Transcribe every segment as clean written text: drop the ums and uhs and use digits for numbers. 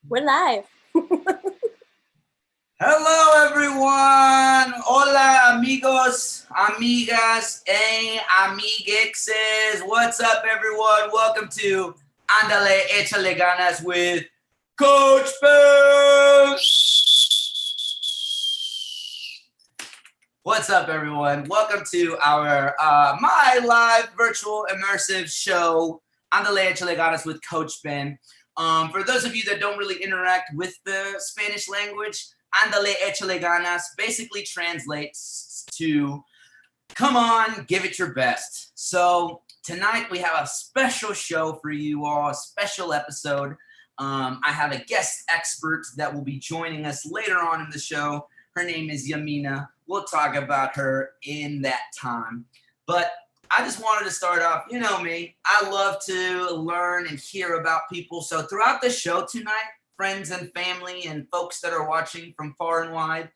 We're live. Hello, everyone. Hola, amigos, amigas, and amiguexes. What's up, everyone? Welcome to Ándale, échale, ganas with Coach Ben. What's up, everyone? Welcome to our my live virtual immersive show, Ándale, échale, ganas with Coach Ben. For those of you that don't really interact with the Spanish language, Ándale, échale, ganas basically translates to come on, give it your best. So tonight we have a special show for you all, a special episode. I have a guest expert that will be joining us later on in the show. Her name is Yamina. We'll talk about her in that time. But I just wanted to start off, you know me, I love to learn and hear about people. So throughout the show tonight, friends and family and folks that are watching from far and wide,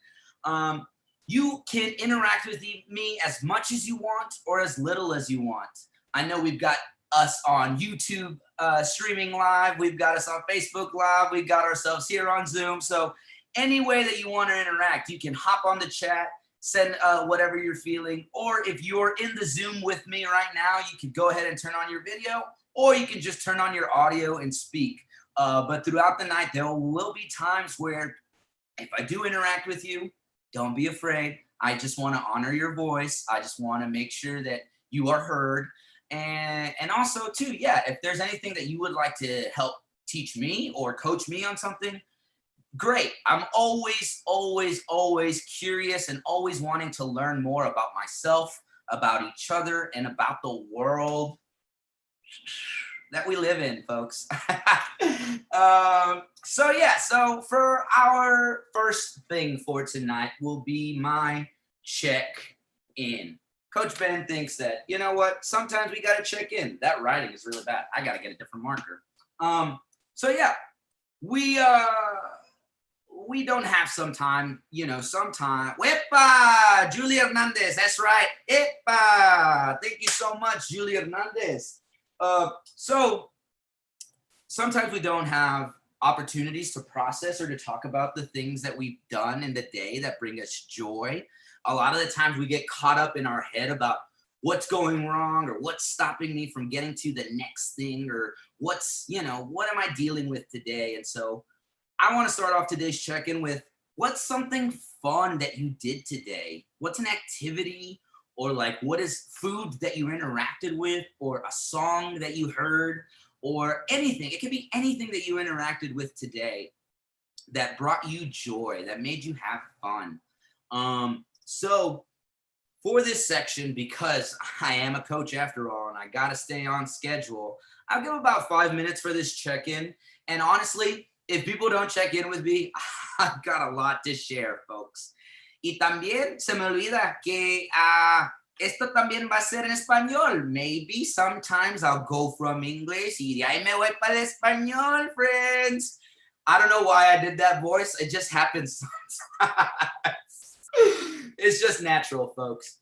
you can interact with me as much as you want or as little as you want. I know we've got us on YouTube streaming live. We've got us on Facebook Live. We've got ourselves here on Zoom. So any way that you want to interact, you can hop on the chat, send whatever you're feeling, or if you're in the Zoom with me right now, you can go ahead and turn on your video, or you can just turn on your audio and speak. But throughout the night, there will be times where if I do interact with you, don't be afraid. I just want to honor your voice. I just want to make sure that you are heard. And also too, yeah, if there's anything that you would like to help teach me or coach me on something, great. I'm always curious and always wanting to learn more about myself, about each other, and about the world that we live in, folks. So for our first thing for tonight will be my check-in. Coach Ben thinks that, you know what, sometimes we got to check in. That writing is really bad. I got to get a different marker. We don't have sometime. Wepa! Julie Hernandez, that's right. Epa! Thank you so much, Julie Hernandez. So sometimes we don't have opportunities to process or to talk about the things that we've done in the day that bring us joy. A lot of the times we get caught up in our head about what's going wrong or what's stopping me from getting to the next thing or what am I dealing with today? And so I want to start off today's check-in with what's something fun that you did today? What's an activity or what is food that you interacted with or a song that you heard or anything? It could be anything that you interacted with today that brought you joy, that made you have fun. So for this section, because I am a coach after all and I got to stay on schedule, I'll give about 5 minutes for this check-in. And honestly, if people don't check in with me, I've got a lot to share, folks. Y también se me olvida que esto también va a ser en español. Maybe sometimes I'll go from English y de ahí me voy para el español, friends. I don't know why I did that voice. It just happens sometimes. It's just natural, folks.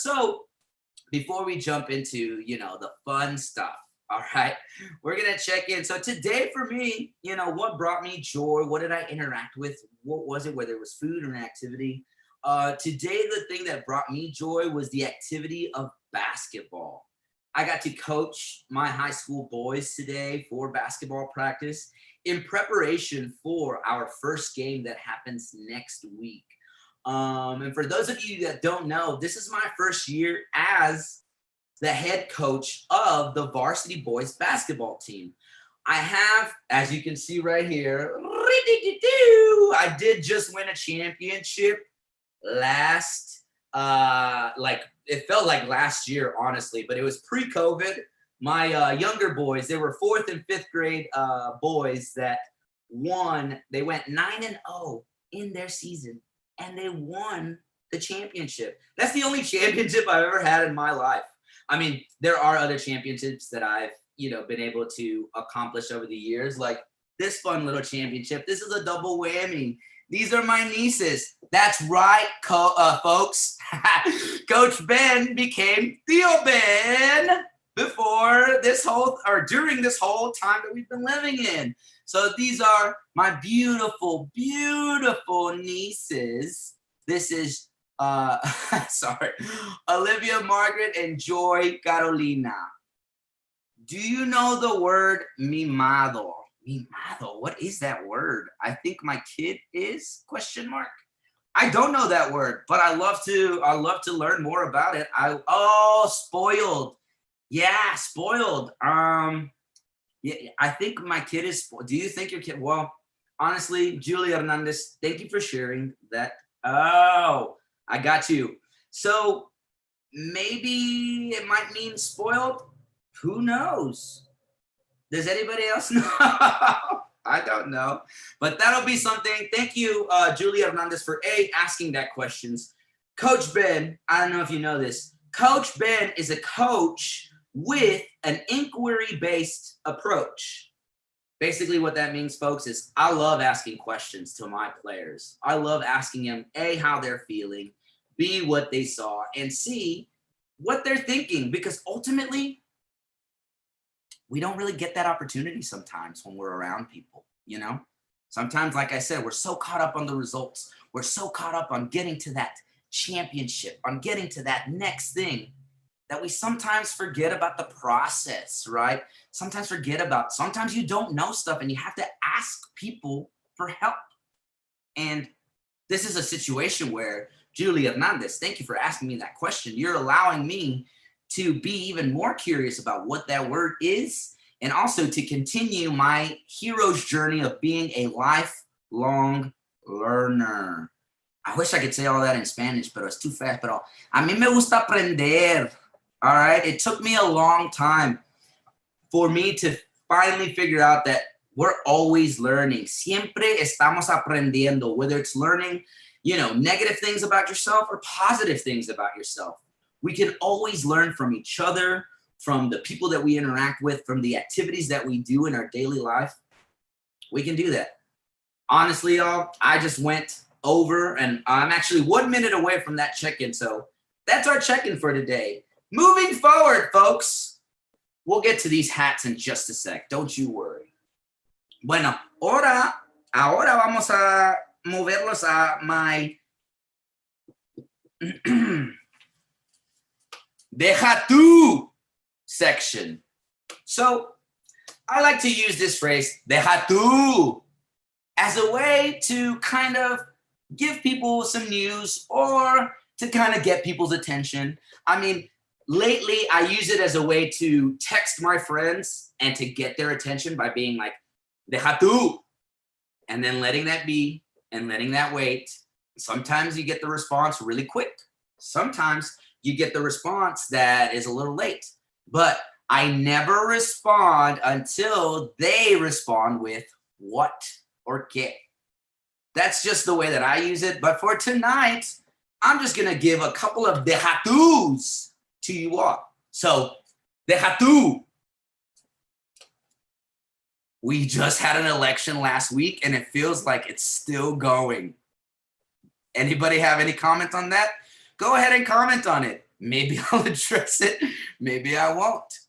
So before we jump into, the fun stuff, all right, we're going to check in. So today for me, what brought me joy? What did I interact with? What was it, whether it was food or an activity? Today, the thing that brought me joy was the activity of basketball. I got to coach my high school boys today for basketball practice in preparation for our first game that happens next week. And for those of you that don't know, this is my first year as the head coach of the varsity boys basketball team. I have, as you can see right here, I did just win a championship last, it felt like last year, honestly, but it was pre-COVID. My younger boys, they were fourth and fifth grade boys that won. They went 9-0 in their season, and they won the championship. That's the only championship I've ever had in my life. I mean, there are other championships that I've, been able to accomplish over the years, like this fun little championship. This is a double whammy. These are my nieces. That's right, folks. Coach Ben became Theo Ben during this whole time that we've been living in. So these are my beautiful, beautiful nieces. This is, sorry, Olivia, Margaret, and Joy Carolina. Do you know the word mimado? Mimado, what is that word? I think my kid is, ? I don't know that word, but I love to learn more about it. Spoiled. Yeah, spoiled. Yeah, I think my kid is spoiled. Do you think your kid? Well, honestly, Julia Hernandez, thank you for sharing that. Oh, I got you. So maybe it might mean spoiled. Who knows? Does anybody else know? I don't know, but that'll be something. Thank you, Julia Hernandez, for asking that questions. Coach Ben, I don't know if you know this. Coach Ben is a coach with an inquiry-based approach. Basically, what that means, folks, is I love asking questions to my players. I love asking them, A, how they're feeling, B, what they saw, and C, what they're thinking, because ultimately, we don't really get that opportunity sometimes when we're around people, Sometimes, like I said, we're so caught up on the results. We're so caught up on getting to that championship, on getting to that next thing, that we sometimes forget about the process, right? Sometimes you don't know stuff and you have to ask people for help. And this is a situation where, Julia Hernandez, thank you for asking me that question. You're allowing me to be even more curious about what that word is, and also to continue my hero's journey of being a lifelong learner. I wish I could say all that in Spanish, but it's too fast. Pero a mí me gusta aprender. All right. It took me a long time for me to finally figure out that we're always learning. Siempre estamos aprendiendo, whether it's learning, negative things about yourself or positive things about yourself. We can always learn from each other, from the people that we interact with, from the activities that we do in our daily life. We can do that. Honestly, y'all, I just went over and I'm actually 1 minute away from that check-in. So that's our check-in for today. Moving forward, folks, we'll get to these hats in just a sec. Don't you worry. Bueno, ahora vamos a moverlos a my Deja tú section. So I like to use this phrase, deja tú, as a way to kind of give people some news or to kind of get people's attention. I mean, lately I use it as a way to text my friends and to get their attention by being like, deja tú, and then letting that be and letting that wait. Sometimes you get the response really quick. Sometimes you get the response that is a little late, but I never respond until they respond with what or qué. That's just the way that I use it. But for tonight, I'm just going to give a couple of deja tus to you all. So, deja tú. We just had an election last week and it feels like it's still going. Anybody have any comment on that? Go ahead and comment on it. Maybe I'll address it. Maybe I won't.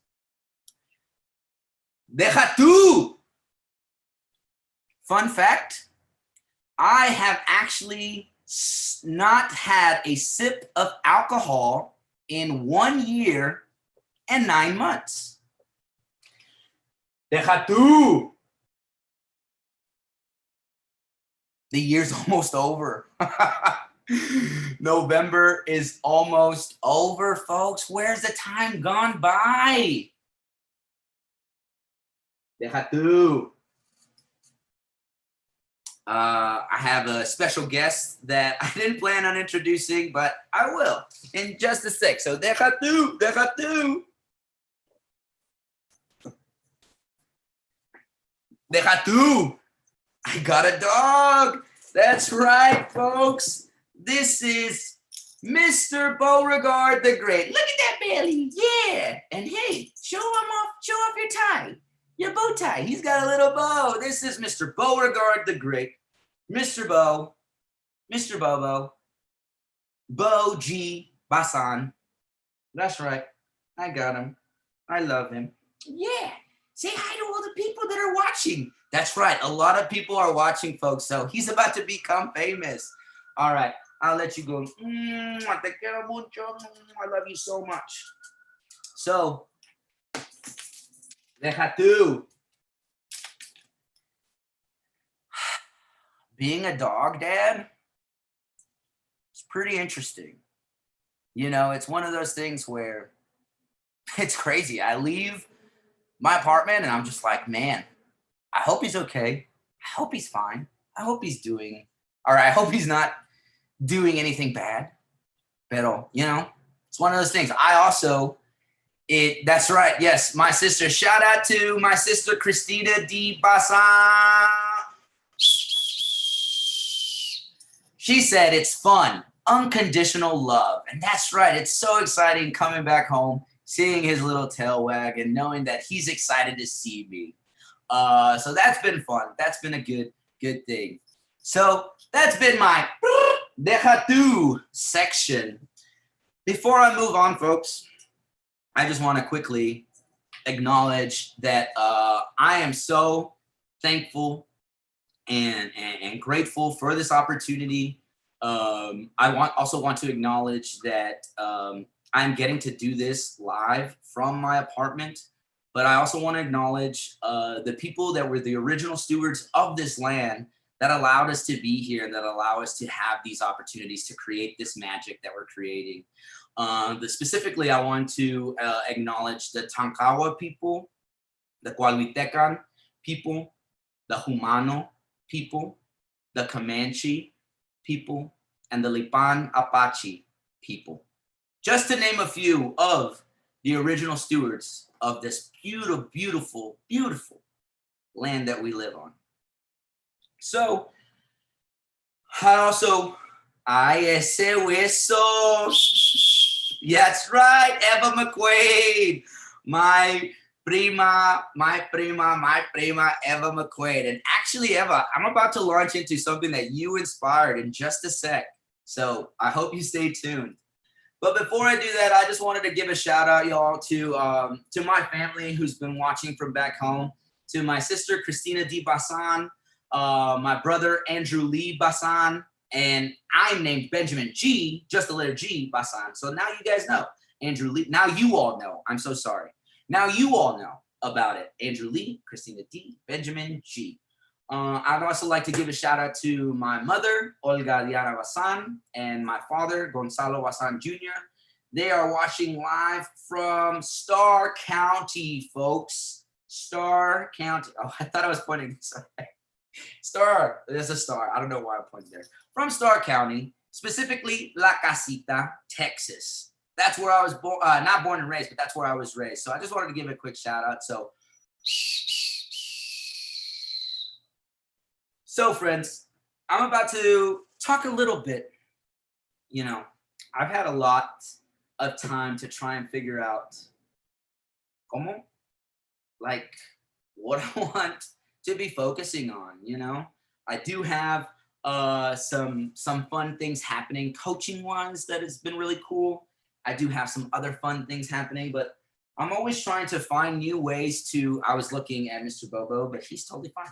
Deja tú. Fun fact, I have actually not had a sip of alcohol in 1 year and 9 months. Deja tú. The year's almost over. November is almost over, folks. Where's the time gone by? Deja tú. I have a special guest that I didn't plan on introducing, but I will in just a sec. So deja tú, deja tú. Deja tú. I got a dog. That's right, folks. This is Mr. Beauregard the Great. Look at that belly. Yeah. And hey, show off your tie. Your bow tie. He's got a little bow. This is Mr. Beauregard the Great. Mr. Bo. Mr. Bobo. Bo G. Basan. That's right. I got him. I love him. Yeah. Say hi to all the people that are watching. That's right. A lot of people are watching, folks. So he's about to become famous. All right. I'll let you go. Te quiero mucho. I love you so much. So, deja tú. Being a dog dad, it's pretty interesting. You know, it's one of those things where it's crazy. I leave my apartment and I'm just like, man, I hope he's okay. I hope he's fine. I hope he's doing, or I hope he's not doing anything bad. Pero, you know, it's one of those things. That's right. Yes, my sister. Shout out to my sister, Christina D. Basan. She said it's fun, unconditional love. And that's right. It's so exciting coming back home, seeing his little tail wag and knowing that he's excited to see me. So that's been fun. That's been a good thing. So that's been my Deja tú section. Before I move on, folks, I just want to quickly acknowledge that I am so thankful and grateful for this opportunity. I also want to acknowledge that I'm getting to do this live from my apartment, but I also want to acknowledge the people that were the original stewards of this land that allowed us to be here and that allow us to have these opportunities to create this magic that we're creating. Specifically, I want to acknowledge the Tankawa people, the Coahuitecan people, the Humano people, the Comanche people, and the Lipan Apache people. Just to name a few of the original stewards of this beautiful, beautiful, beautiful land that we live on. So, ese hueso. That's right, Eva McQuaid. My prima, Eva McQuaid. And actually, Eva, I'm about to launch into something that you inspired in just a sec. So I hope you stay tuned. But before I do that, I just wanted to give a shout out, y'all, to my family who's been watching from back home, to my sister, Christina D. Basan, my brother, Andrew Lee Basan, and I'm named Benjamin G, just the letter G, Basan. So now you guys know, Andrew Lee. Now you all know. I'm so sorry. Now you all know about it. Andrew Lee, Christina D, Benjamin G. I'd also like to give a shout out to my mother, Olga Diana Basan, and my father, Gonzalo Basan Jr. They are watching live from Starr County, folks. Starr County. Oh, I thought I was pointing. Sorry. Starr. There's a star. I don't know why I pointed there. From Starr County, specifically La Casita, Texas. That's where I was born. Not born and raised, but that's where I was raised. So I just wanted to give a quick shout out. So friends, I'm about to talk a little bit. You know, I've had a lot of time to try and figure out what I want to be focusing on. You know, I do have some fun things happening coaching wise that has been really cool. I do have some other fun things happening, but I'm always trying to find new ways to. I was looking at Mr. Bobo, but he's totally fine.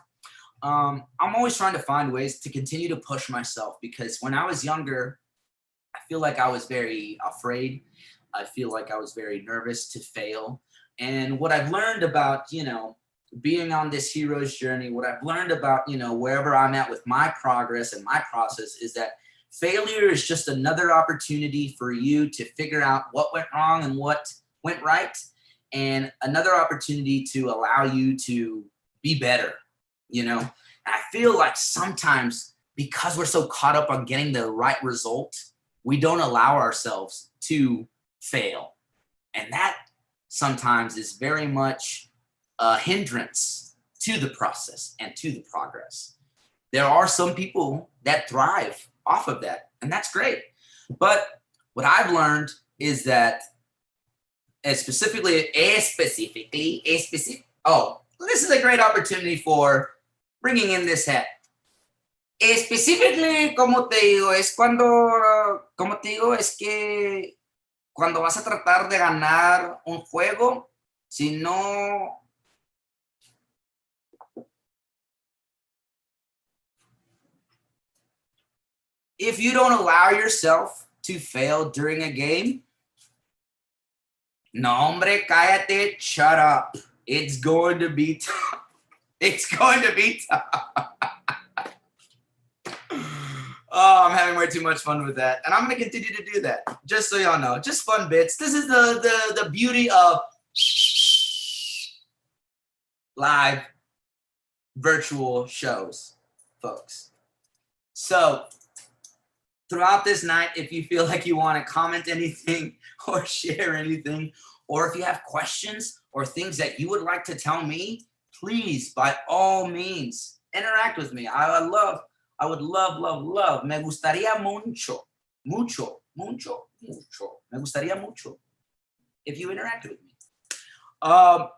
I'm always trying to find ways to continue to push myself, because when I was younger, I feel like I was very afraid. I feel like I was very nervous to fail. And what I've learned about, being on this hero's journey, what I've learned about, wherever I'm at with my progress and my process, is that failure is just another opportunity for you to figure out what went wrong and what went right, and another opportunity to allow you to be better, And I feel like sometimes, because we're so caught up on getting the right result, we don't allow ourselves to fail. And that sometimes is very much a hindrance to the process and to the progress. There are some people that thrive off of that, and that's great. But what I've learned is that specifically, oh, this is a great opportunity for bringing in this hat. Específicamente, como te digo, es que cuando vas a tratar de ganar un juego, si no, if you don't allow yourself to fail during a game, no, hombre, cállate, shut up. It's going to be tough. It's going to be tough. Oh, I'm having way too much fun with that. And I'm going to continue to do that, just so y'all know. Just fun bits. This is the beauty of live virtual shows, folks. So throughout this night, if you feel like you want to comment anything or share anything, or if you have questions or things that you would like to tell me, please, by all means, interact with me. I would love. Me gustaría mucho. Me gustaría mucho if you interacted with me.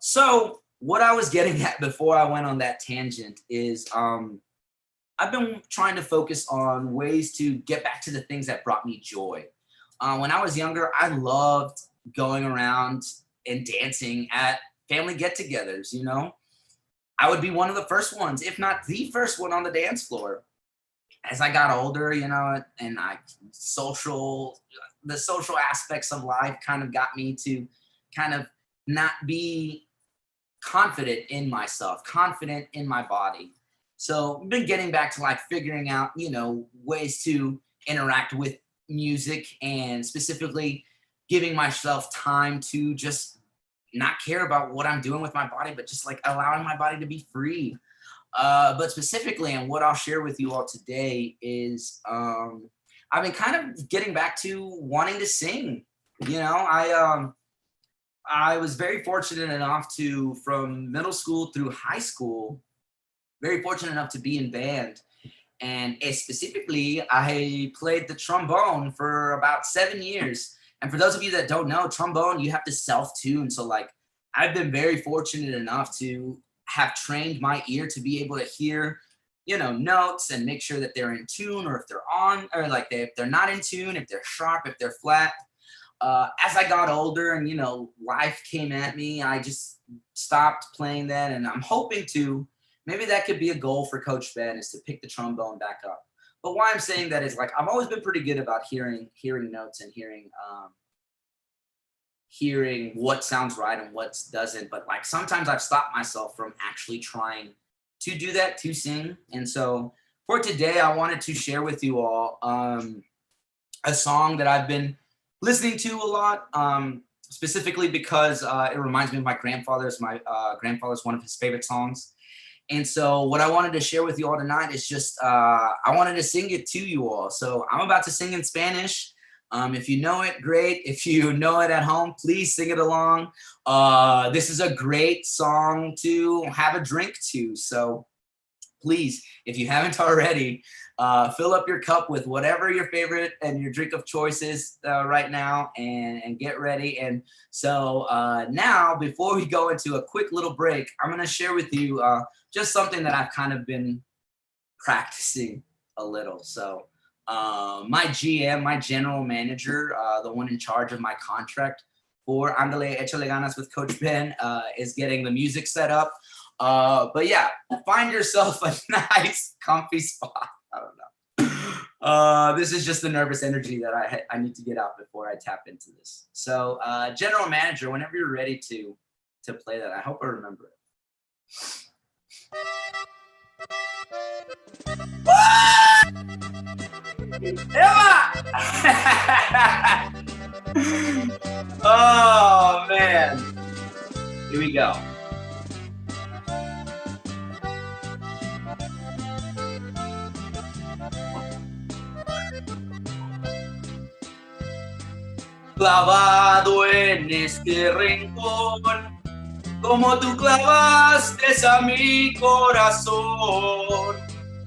So what I was getting at before I went on that tangent is I've been trying to focus on ways to get back to the things that brought me joy. When I was younger, I loved going around and dancing at family get-togethers, I would be one of the first ones, if not the first one on the dance floor. As I got older, and the social aspects of life kind of got me to kind of not be confident in myself, confident in my body. So I've been getting back to like figuring out, ways to interact with music, and specifically giving myself time to just not care about what I'm doing with my body, but just like allowing my body to be free. But specifically, and what I'll share with you all today is I've been kind of getting back to wanting to sing. I was very fortunate enough to, from middle school through high school, very fortunate enough to be in band. And specifically, I played the trombone for about 7 years. And for those of you that don't know, trombone, you have to self-tune. So like, I've been very fortunate enough to have trained my ear to be able to hear, notes and make sure that they're in tune, or if they're on, or like if they're not in tune, if they're sharp, if they're flat. As I got older and, life came at me, I just stopped playing that. And I'm hoping to, maybe that could be a goal for Coach Ben, is to pick the trombone back up. But why I'm saying that is like, I've always been pretty good about hearing notes and hearing what sounds right and what doesn't. But like, sometimes I've stopped myself from actually trying to do that, to sing. And so for today, I wanted to share with you all a song that I've been listening to a lot, specifically because it reminds me of my grandfather's. My grandfather's one of his favorite songs. And so what I wanted to share with you all tonight is just, I wanted to sing it to you all. So I'm about to sing in Spanish. If you know it, great. If you know it at home, please sing it along. This is a great song to have a drink to. So please, if you haven't already, fill up your cup with whatever your favorite and your drink of choice is right now, and get ready. And so now, before we go into a quick little break, I'm going to share with you just something that I've kind of been practicing a little. So my GM, my general manager, the one in charge of my contract for Ándale, échale, ganas with Coach Ben, is getting the music set up. But yeah, find yourself a nice, comfy spot. I don't know. This is just the nervous energy that I need to get out before I tap into this. So, general manager, whenever you're ready to play that, I hope I remember it. Emma! Oh man, here we go. Clavado en este rincón, como tú clavaste a mi corazón.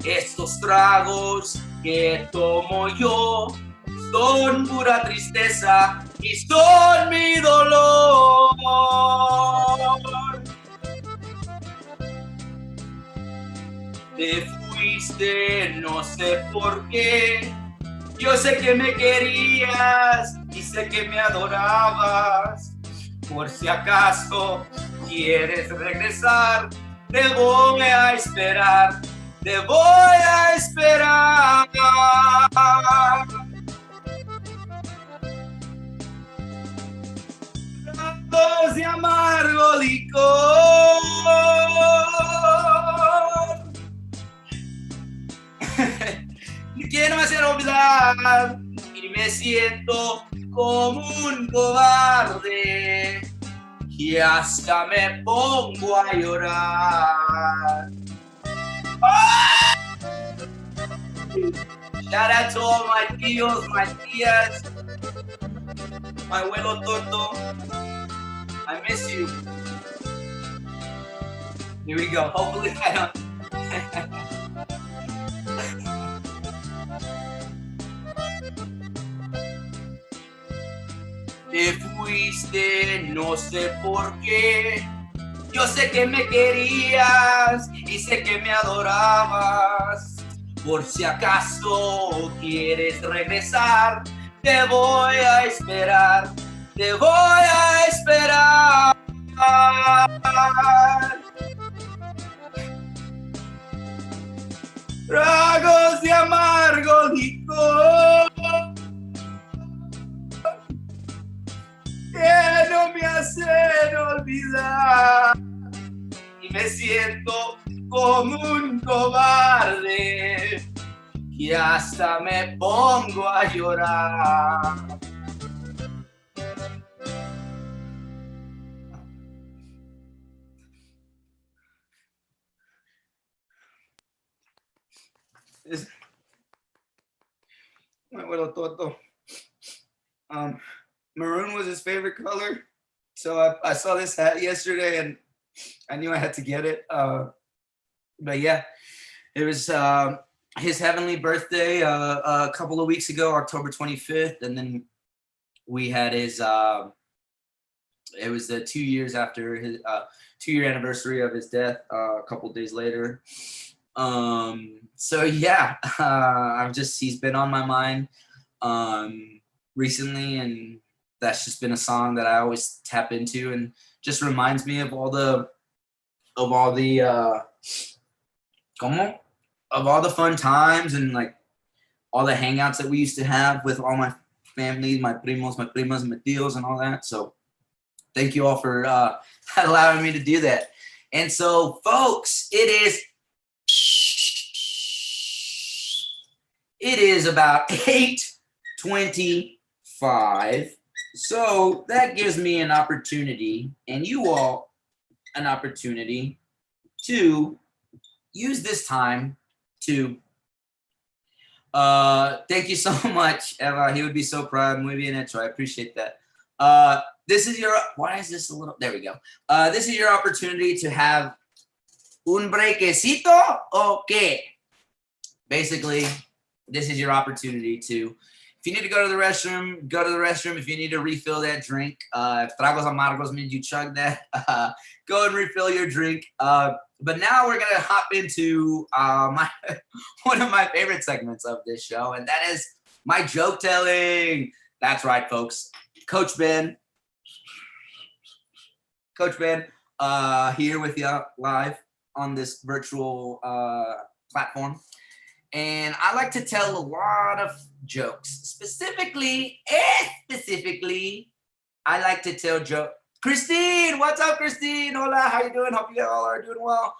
Estos tragos que tomo yo son pura tristeza y son mi dolor. Te fuiste, no sé por qué. Yo sé que me querías y sé que me adorabas. Por si acaso quieres regresar, te voy a esperar, te voy a esperar. Tragos de amargo licor. Quiero hacer olvidar y me siento como un cobarde y hasta me pongo a llorar. ¡Oh! Shout out to all my tíos, my tías, my abuelo Toto. I miss you. Here we go. Hopefully I don't. Te fuiste, no sé por qué. Yo sé que me querías y sé que me adorabas. Por si acaso quieres regresar, te voy a esperar, te voy a esperar. Tragos de amargo licor que no me hacen olvidar y me siento como un cobarde y hasta me pongo a llorar. My little Toto. Maroon was his favorite color, so I saw this hat yesterday and I knew I had to get it. But yeah, it was his heavenly birthday a couple of weeks ago, October 25th, and then we had his. It was the 2 years after his 2-year anniversary of his death. A couple of days later. So yeah, he's been on my mind recently, and that's just been a song that I always tap into and just reminds me of all the fun times and like all the hangouts that we used to have with all my family, my primos, my primas, my tios, and all that. So thank you all for allowing me to do that. And so, folks, it is about 8:25. So that gives me an opportunity, and you all an opportunity to use this time to thank you so much, Eva. He would be so proud. Muy bien hecho. I appreciate that. This is your, why is this a little, there we go. This is your opportunity to have un brequecito o qué? Basically, this is your opportunity to, if you need to go to the restroom, go to the restroom. If you need to refill that drink, if tragos amargos means you chug that, go and refill your drink. But now we're gonna hop into one of my favorite segments of this show, and that is my joke telling. That's right, folks. Coach Ben, here with you live on this virtual platform. And I like to tell a lot of jokes. Specifically, I like to tell jokes. Christine, what's up, Christine? Hola, how you doing? Hope you all are doing well.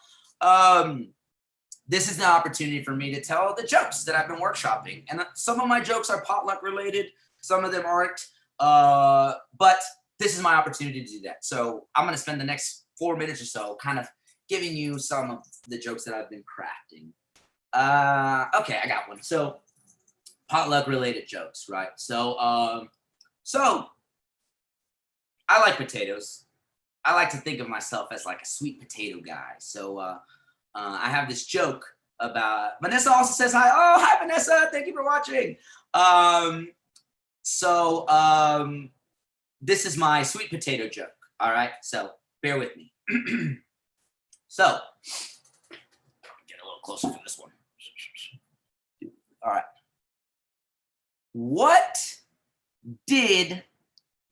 This is the opportunity for me to tell the jokes that I've been workshopping. And some of my jokes are potluck related. Some of them aren't. But this is my opportunity to do that. So I'm going to spend the next 4 minutes or so kind of giving you some of the jokes that I've been crafting. Okay, I got one. So potluck related jokes, right? So I like potatoes. I like to think of myself as like a sweet potato guy. So I have this joke about Vanessa also says hi. Oh, hi Vanessa. Thank you for watching. This is my sweet potato joke. All right. So bear with me. So get a little closer for this one. All right. What did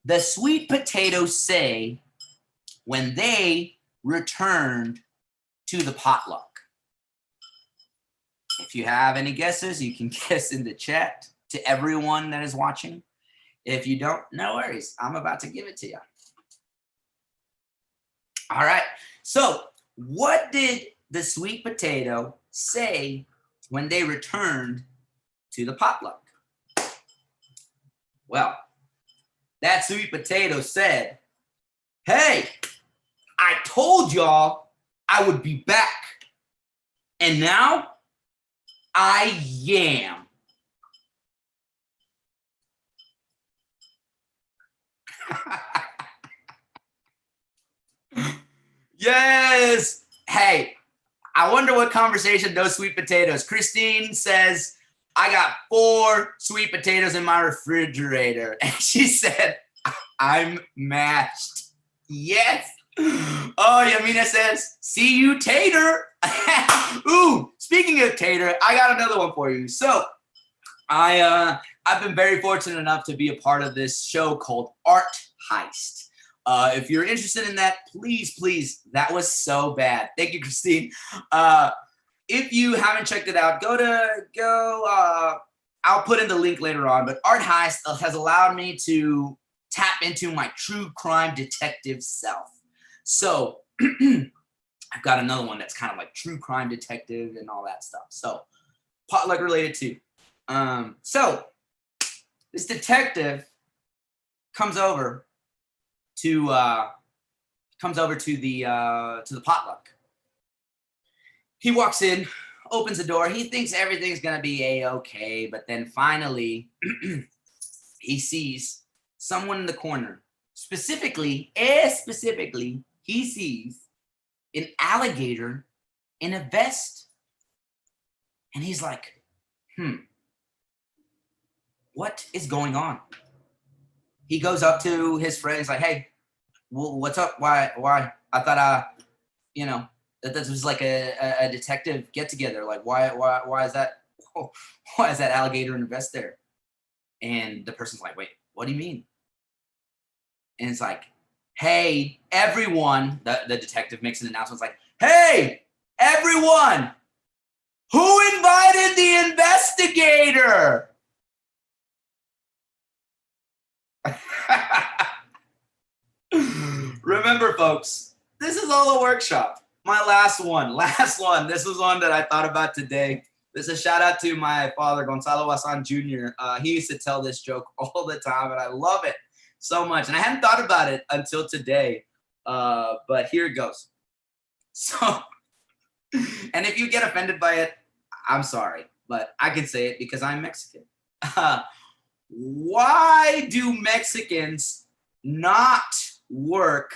the sweet potatoes say when they returned to the potluck? If you have any guesses, you can guess in the chat to everyone that is watching. If you don't, no worries. I'm about to give it to you. All right. So what did the sweet potato say when they returned to the potluck? Well, that sweet potato said, hey, I told y'all I would be back. And now I am. Yes. Hey, I wonder what conversation those sweet potatoes. Christine says, I got 4 sweet potatoes in my refrigerator. And she said, I'm mashed. Yes. Oh, Yamina says, see you, tater. Ooh, speaking of tater, I got another one for you. So I've been very fortunate enough to be a part of this show called Art Heist. If you're interested in that, please, that was so bad. Thank you, Christine. If you haven't checked it out, I'll put in the link later on, but Art Heist has allowed me to tap into my true crime detective self. So I've got another one that's kind of like true crime detective and all that stuff. So potluck related too. So this detective comes over to the potluck. He walks in, opens the door. He thinks everything's gonna be a-okay, but then finally he sees someone in the corner. Specifically, he sees an alligator in a vest. And he's like, what is going on? He goes up to his friend. He's like, hey, what's up? Why? I thought, that this was like a detective get together. Like, why is that? Why is that alligator in a vest there? And the person's like, wait, what do you mean? And it's like, hey, everyone, the detective makes an announcement. It's like, hey, everyone, who invited the investigator? Remember, folks, this is all a workshop. My last one. This was one that I thought about today. This is a shout out to my father, Gonzalo Wasan Jr. He used to tell this joke all the time, and I love it so much. And I hadn't thought about it until today, but here it goes. So, and if you get offended by it, I'm sorry, but I can say it because I'm Mexican. Why do Mexicans not work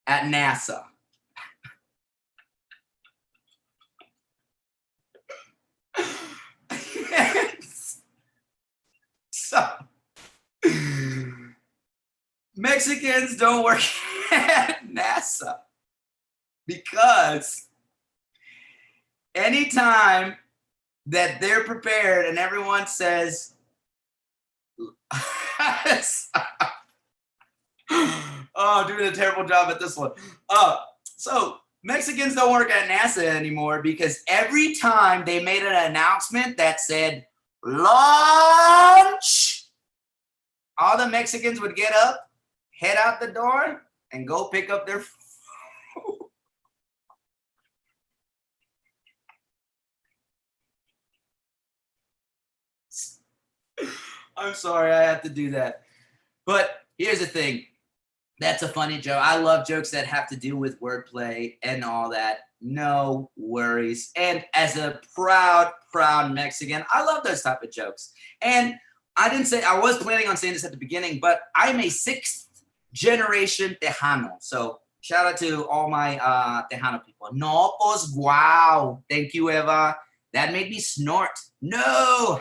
at NASA? So, Mexicans don't work at NASA because anytime that they're prepared and everyone says, oh, doing a terrible job at this one. So Mexicans don't work at NASA anymore because every time they made an announcement that said lunch, all the Mexicans would get up, head out the door, and go pick up their food. I'm sorry I have to do that. But here's the thing. That's a funny joke. I love jokes that have to do with wordplay and all that. No worries. And as a proud Mexican, I love those type of jokes. And I was planning on saying this at the beginning, but I'm a 6th generation Tejano. So shout out to all my Tejano people. No, pues wow. Thank you, Eva. That made me snort. No.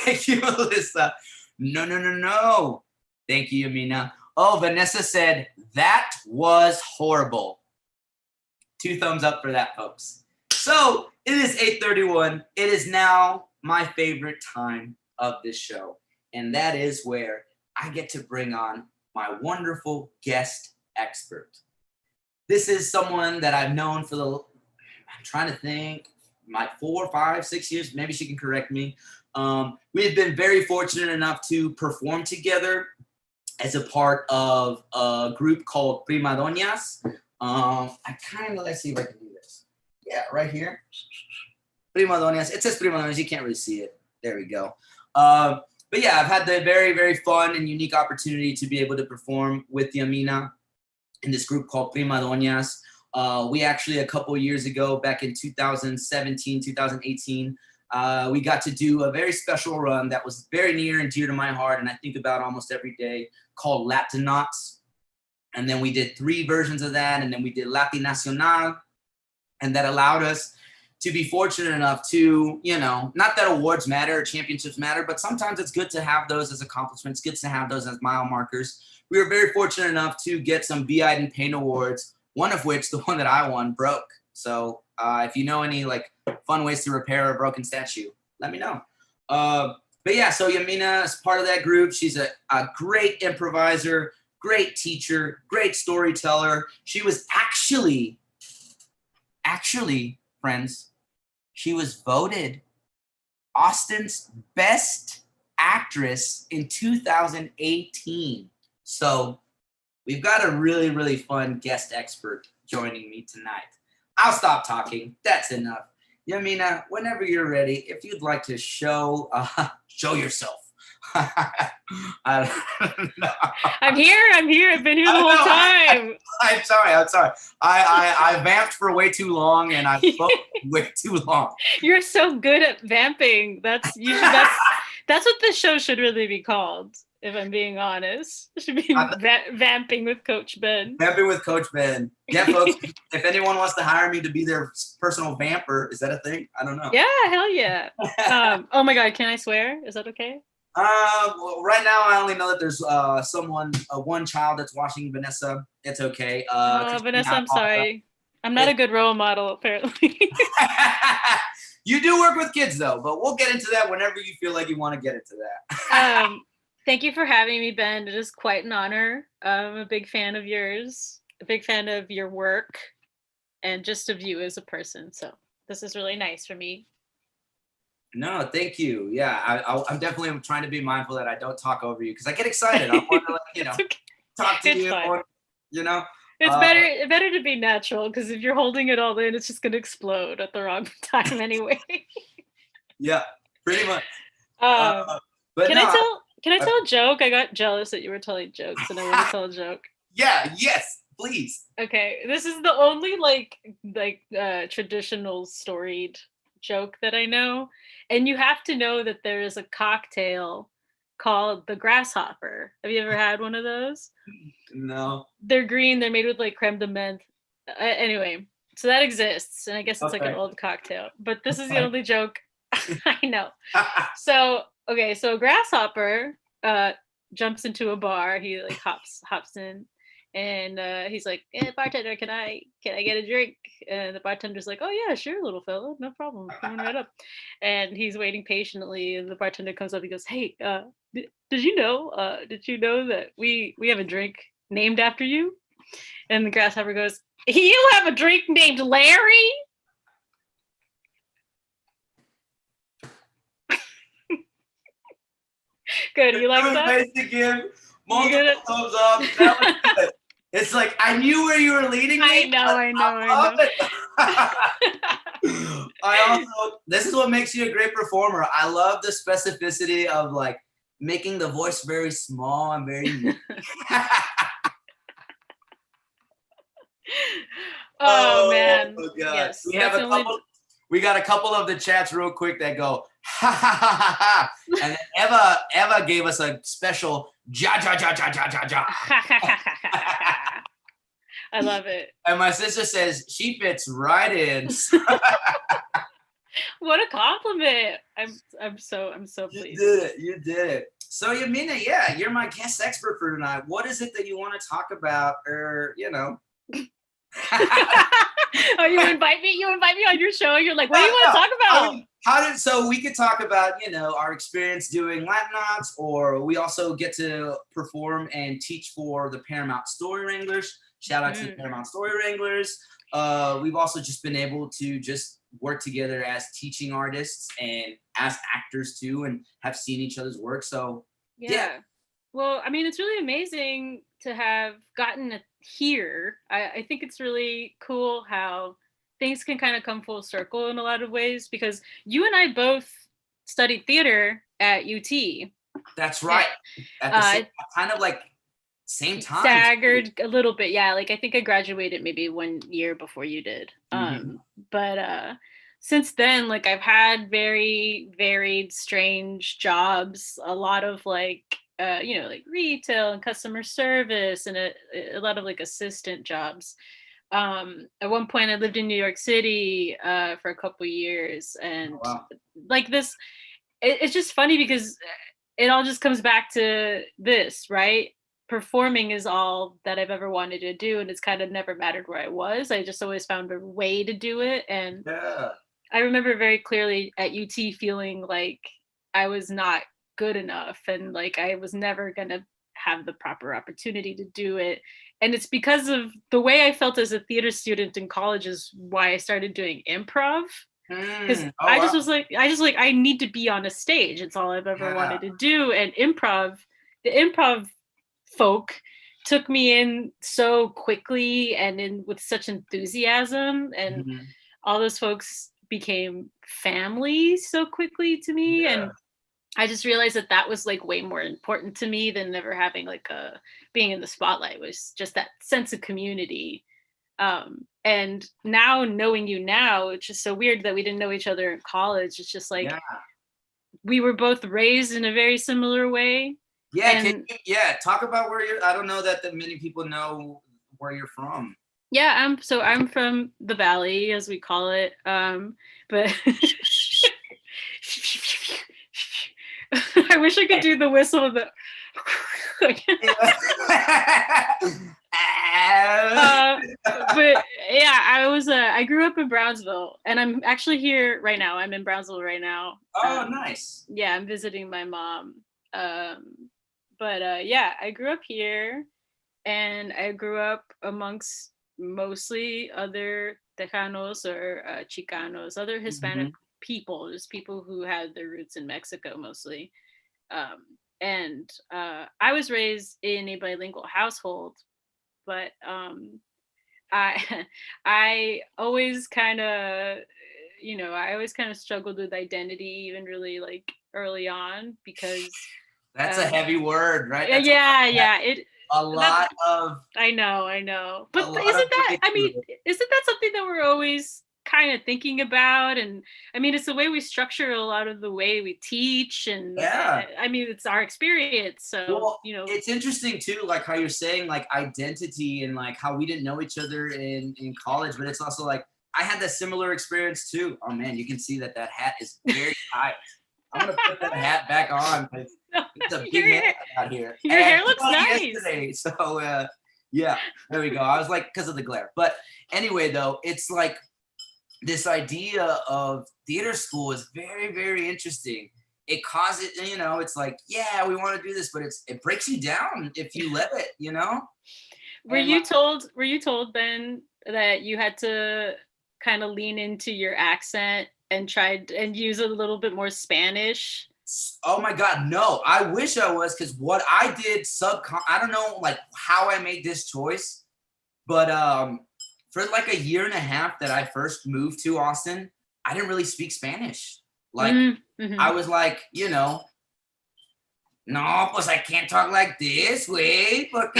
Thank you, Alyssa. No. Thank you, Yamina. Oh, Vanessa said, that was horrible. 2 thumbs up for that, folks. So it is 8:31. It is now my favorite time of this show. And that is where I get to bring on my wonderful guest expert. This is someone that I've known for I'm trying to think, like 4, 5, 6 years. Maybe she can correct me. We've been very fortunate enough to perform together as a part of a group called Prima Doñas. Let's see if I can do this. Yeah, right here. Prima Doñas. It says Prima Doñas. You can't really see it. There we go. But yeah, I've had the very, very fun and unique opportunity to be able to perform with Yamina in this group called Prima Doñas. We actually, a couple years ago, back in 2017, 2018, we got to do a very special run that was very near and dear to my heart, and I think about almost every day, called Latinauts. And then we did 3 versions of that, and then we did Latinacional, and that allowed us to be fortunate enough to, not that awards matter or championships matter, but sometimes it's good to have those as accomplishments, good to have those as mile markers. We were very fortunate enough to get some Be Eyed and Paint awards, one of which, the one that I won, broke. So if you know any fun ways to repair a broken statue, let me know. But yeah, so Yamina is part of that group. She's a great improviser, great teacher, great storyteller. She was actually, friends, she was voted Austin's best actress in 2018. So we've got a really, really fun guest expert joining me tonight. I'll stop talking. That's enough. Yamina, whenever you're ready, if you'd like to show yourself. I don't know. I'm here. I've been here the whole time. I'm sorry. I vamped for way too long, and I spoke way too long. You're so good at vamping. That's what this show should really be called. If I'm being honest, it should be vamping with Coach Ben. Vamping with Coach Ben. Yeah, folks. If anyone wants to hire me to be their personal vamper, is that a thing? I don't know. Yeah, hell yeah. Oh my God, can I swear? Is that okay? Well, right now I only know that there's one child that's watching Vanessa. It's okay. Vanessa, I'm sorry. I'm not a good role model, apparently. You do work with kids though, but we'll get into that whenever you feel like you want to get into that. Thank you for having me, Ben. It is quite an honor. I'm a big fan of yours, a big fan of your work, and just of you as a person. So this is really nice for me. No, thank you. Yeah, I'm definitely trying to be mindful that I don't talk over you because I get excited. I want to, okay. talk to you. It's better to be natural because if you're holding it all in, it's just gonna explode at the wrong time anyway. Yeah, pretty much. But can I tell a joke? I got jealous that you were telling jokes, and I want to tell a joke. Yeah. Yes. Please. Okay, this is the only traditional storied joke that I know, and you have to know that there is a cocktail called the grasshopper. Have you ever had one of those? No. They're green. They're made with creme de menthe. Anyway, so that exists, and I guess it's an old cocktail. But this is the only joke I know. So a grasshopper jumps into a bar. He hops in. And he's like, bartender, can I get a drink? And the bartender's like, oh yeah, sure, little fella, no problem, coming right up. And he's waiting patiently, and the bartender comes up. He goes, hey, did you know that we have a drink named after you? And the grasshopper goes, "You have a drink named Larry?" Good, you like that? Nice to give multiple thumbs up. That was good. It's like I knew where you were leading me. I know. I also, this is what makes you a great performer. I love the specificity of like making the voice very small and very. Oh man. God. Yes. We got a couple of the chats real quick that go ha ha ha ha ha, and then Eva gave us a special ja ja ja ja ja ja ja. I love it. And my sister says she fits right in. What a compliment! I'm so pleased. You did it. So Yamina, yeah, you're my guest expert for tonight. What is it that you want to talk about, or you know? Oh, you invite me on your show. You're like, what do you want to talk about? So we could talk about, you know, our experience doing Latin knots, or we also get to perform and teach for the Paramount Story Wranglers. Shout out to the Paramount Story Wranglers. We've also just been able to just work together as teaching artists and as actors too, and have seen each other's work. So yeah. Well, I mean, it's really amazing to have gotten here. I think it's really cool how things can kind of come full circle in a lot of ways, because you and I both studied theater at UT. That's right. At the same, kind of like same time. Staggered a little bit. Yeah. Like I think I graduated maybe 1 year before you did. But since then, like I've had very varied, strange jobs, a lot of like, you know, like retail and customer service, and a lot of like assistant jobs. At one point I lived in New York City for a couple years, and like this, it's just funny because it all just comes back to this, right? Performing is all that I've ever wanted to do, and it's kind of never mattered where I was. I just always found a way to do it. And I remember very clearly at UT feeling like I was not good enough, and like I was never gonna have the proper opportunity to do it. And it's because of the way I felt as a theater student in college is why I started doing improv. Because I just like I need to be on a stage. It's all I've ever wanted to do. And the improv folk took me in so quickly and in with such enthusiasm, and all those folks became family so quickly to me. And I just realized that was like way more important to me than never having like being in the spotlight. Was just that sense of community. And now knowing you now, it's just so weird that we didn't know each other in college. It's just like we were both raised in a very similar way. Talk about where you're. I don't know that many people know where you're from. Yeah, I'm from the Valley, as we call it. But I wish I could do the whistle of the. But yeah, I grew up in Brownsville, and I'm actually here right now. I'm in Brownsville right now. Oh, nice. Yeah, I'm visiting my mom. But yeah, I grew up here, and I grew up amongst mostly other Tejanos or Chicanos, other Hispanic people, just people who had their roots in Mexico mostly. And I was raised in a bilingual household, but I always kind of, I always kind of struggled with identity, even really like early on, because that's a heavy word, right? That's I know. But isn't that something that we're always kind of thinking about? And I mean, it's the way we structure a lot of the way we teach, and I mean, it's our experience. So, it's interesting too, like how you're saying like identity and like how we didn't know each other in college, but it's also like I had that similar experience too. Oh man, you can see that hat is very tight. I'm gonna put that hat back on because it's a big hat out here. Your hair looks nice. Yesterday, so yeah, there we go. I was like, because of the glare. But anyway, though, it's like this idea of theater school is very, very interesting. It causes, it's like, yeah, we want to do this, but it breaks you down if you let it, Were you told, Ben, that you had to kind of lean into your accent and tried and use a little bit more Spanish? Oh my God, no. I wish I was, because what I did I don't know like how I made this choice, but for like a year and a half that I first moved to Austin, I didn't really speak Spanish. Like I was like, no, pues I can't talk like this way, porque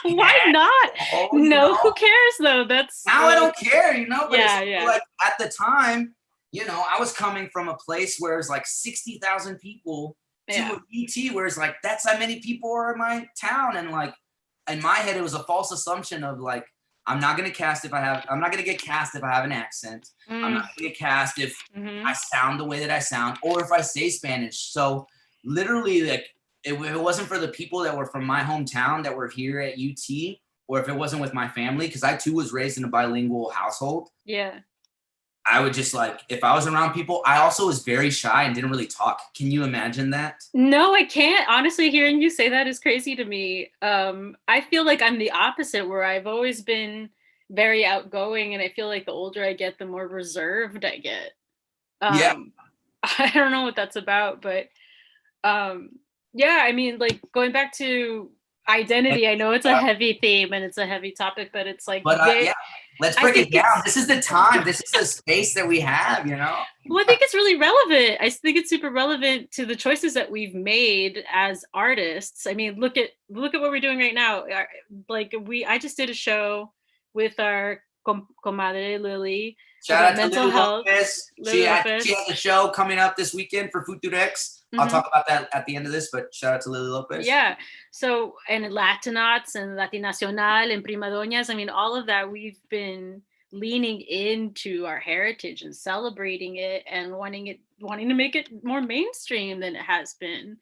why not? No, who cares though? That's now I don't care, but yeah. Like at the time, I was coming from a place where it's like 60,000 people to a UT, where it's like that's how many people are in my town, and like in my head it was a false assumption of like I'm not gonna get cast if I have an accent. I'm not gonna get cast if I sound the way that I sound, or if I say Spanish. So literally, like if it wasn't for the people that were from my hometown that were here at UT, or if it wasn't with my family, because I too was raised in a bilingual household. Yeah. I would just like, if I was around people, I also was very shy and didn't really talk. Can you imagine that? No, I can't. Honestly, hearing you say that is crazy to me. I feel like I'm the opposite, where I've always been very outgoing, and I feel like the older I get, the more reserved I get. Yeah. I don't know what that's about, but yeah, I mean, like going back to identity, I know it's a heavy theme and it's a heavy topic, but it's like, let's break it down. This is the time. This is the space that we have, Well, I think it's really relevant. I think it's super relevant to the choices that we've made as artists. I mean, look at what we're doing right now. Like I just did a show with our comadre Lily. Shout out to mental health. She has a show coming up this weekend for Futurex. I'll talk about that at the end of this, but shout out to Lily Lopez. Yeah. So, and Latinats and Latinacional and Prima Doñas, I mean, all of that, we've been leaning into our heritage and celebrating it and wanting to make it more mainstream than it has been,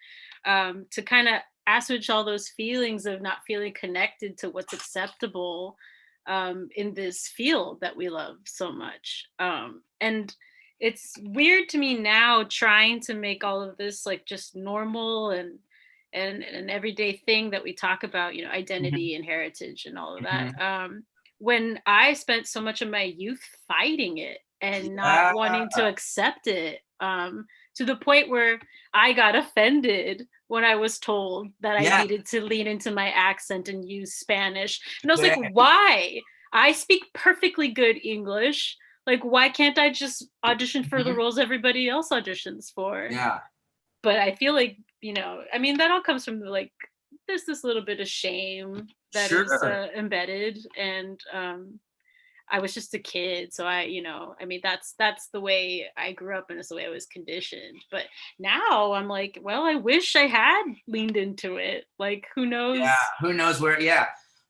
to kind of assuage all those feelings of not feeling connected to what's acceptable in this field that we love so much. And it's weird to me now trying to make all of this like just normal and an everyday thing that we talk about, identity and heritage and all of that. When I spent so much of my youth fighting it and not wanting to accept it, to the point where I got offended when I was told that I needed to lean into my accent and use Spanish. And I was like, why? I speak perfectly good English. Like, why can't I just audition for the roles everybody else auditions for? Yeah. But I feel like, I mean, that all comes from like, there's this little bit of shame that is embedded. And I was just a kid. So I mean, that's the way I grew up and it's the way I was conditioned. But now I'm like, well, I wish I had leaned into it. Like, who knows? Yeah, who knows where,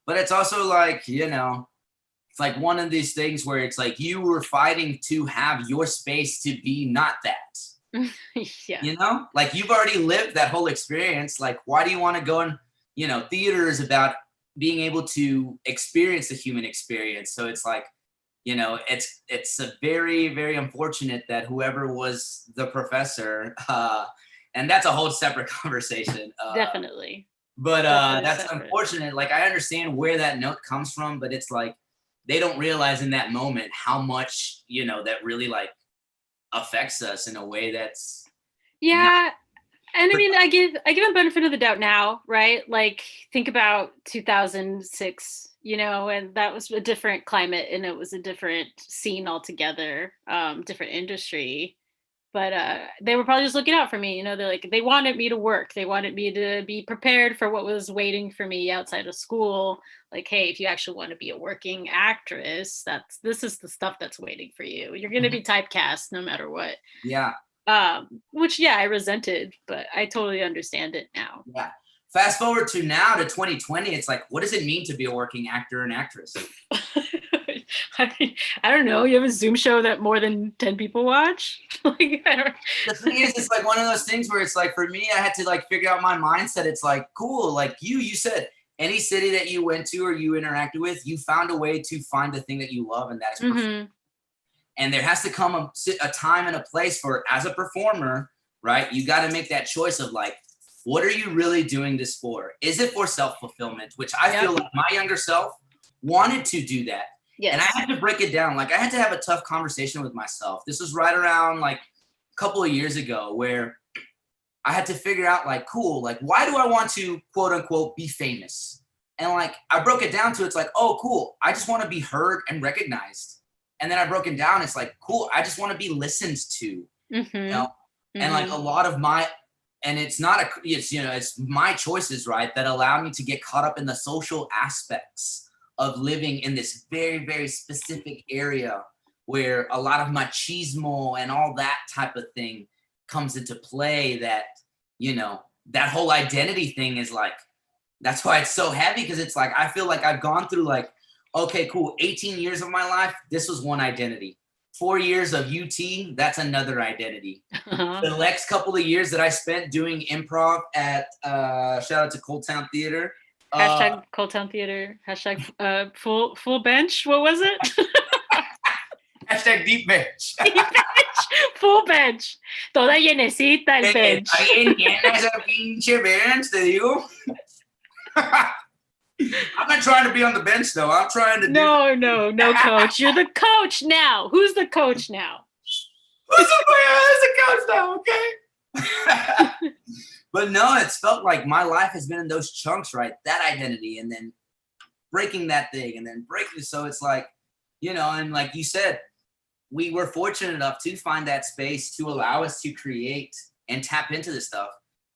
But it's also like, it's like one of these things where it's like you were fighting to have your space to be not that. Yeah. Like you've already lived that whole experience. Like, why do you want to go in, theater is about being able to experience the human experience. So it's like, it's a very, very unfortunate that whoever was the professor, and that's a whole separate conversation. Definitely. But that's unfortunate. Like, I understand where that note comes from, but it's like, they don't realize in that moment how much, that really like affects us in a way that's. Yeah. And I mean, I give them benefit of the doubt now, right? Like, think about 2006, and that was a different climate and it was a different scene altogether, different industry. But they were probably just looking out for me. They're like, they wanted me to work. They wanted me to be prepared for what was waiting for me outside of school. Like, hey, if you actually want to be a working actress, this is the stuff that's waiting for you. You're going to be typecast no matter what. Yeah. Which, I resented, but I totally understand it now. Yeah. Fast forward to now to 2020. It's like, what does it mean to be a working actor and actress? I mean, I don't know. You have a Zoom show that more than 10 people watch? Like, The thing is, it's like one of those things where it's like, for me, I had to like figure out my mindset. It's like, cool. Like you said, any city that you went to or you interacted with, you found a way to find the thing that you love, and that is performing. And there has to come a time and a place for, as a performer, right? You got to make that choice of like, what are you really doing this for? Is it for self-fulfillment? Which I feel like my younger self wanted to do that. Yes. And I had to break it down. Like I had to have a tough conversation with myself. This was right around like a couple of years ago where I had to figure out like, cool, like why do I want to quote unquote be famous? And like I broke it down to it's like, oh, cool. I just want to be heard and recognized. And then I broke it down. It's like, cool. I just want to be listened to, you know? And like a lot of my, and it's not it's, you know, it's my choices, right, that allow me to get caught up in the social aspects of living in this very, very specific area where a lot of machismo and all that type of thing comes into play that, you know, that whole identity thing is like, that's why it's so heavy. Cause it's like, I feel like I've gone through like, okay, cool. 18 years of my life, this was one identity. 4 years of UT, that's another identity. The next couple of years that I spent doing improv at, shout out to Cold Town Theater. Hashtag Cold Town Theater. Hashtag full bench. What was it? Hashtag deep bench. Deep bench. Full bench. Toda llenecita el bench. Alguien llena esa pinche bench, te digo. I'm not trying to be on the bench though. I'm trying to No, coach. You're the coach now. Who's the coach now? Who's the coach now? Okay. But no, it's felt like my life has been in those chunks, right? That identity, and then breaking that thing, and then breaking. So it's like, you know, and like you said, we were fortunate enough to find that space to allow us to create and tap into this stuff.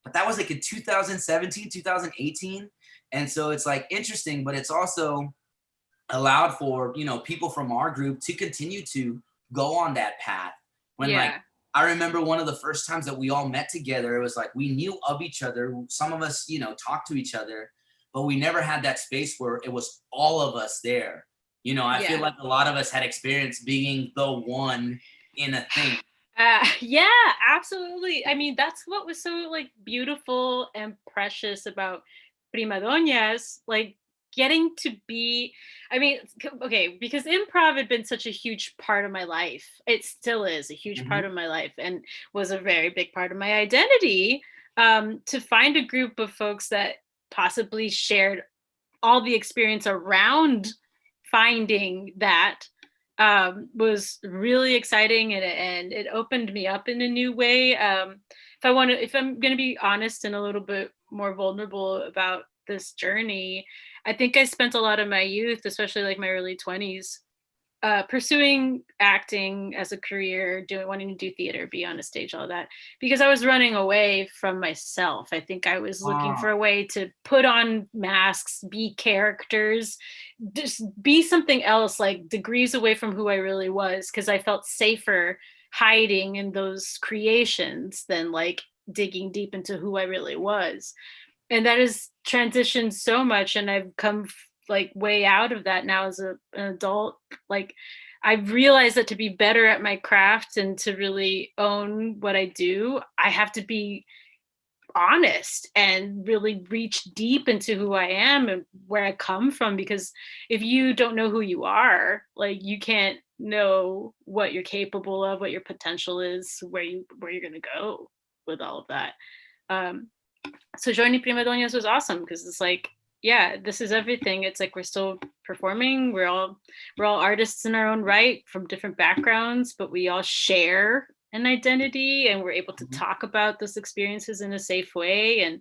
But that was like in 2017, 2018. And so it's like interesting, but it's also allowed for, you know, people from our group to continue to go on that path. When like, I remember one of the first times that we all met together, it was like, we knew of each other. Some of us, you know, talked to each other, but we never had that space where it was all of us there. You know, I feel like a lot of us had experience being the one in a thing. Yeah, absolutely. I mean, that's what was so like beautiful and precious about Prima Doñas, like getting to be, I mean, okay, because improv had been such a huge part of my life. It still is a huge part of my life and was a very big part of my identity. To find a group of folks that possibly shared all the experience around finding that was really exciting, and it opened me up in a new way. If I'm going to be honest and a little bit more vulnerable about this journey, I think I spent a lot of my youth, especially like my early 20s, pursuing acting as a career, wanting to do theater, be on a stage, all that, because I was running away from myself. I think I was looking for a way to put on masks, be characters, just be something else, like degrees away from who I really was, because I felt safer hiding in those creations than like digging deep into who I really was. And that has transitioned so much, and I've come like way out of that now as an adult. Like I've realized that to be better at my craft and to really own what I do, I have to be honest and really reach deep into who I am and where I come from, because if you don't know who you are, like you can't know what you're capable of, what your potential is, where you're going to go with all of that. So joining Prima Doñas was awesome, because it's like, yeah, this is everything. It's like we're still performing. We're all artists in our own right from different backgrounds, but we all share an identity, and we're able to talk about those experiences in a safe way,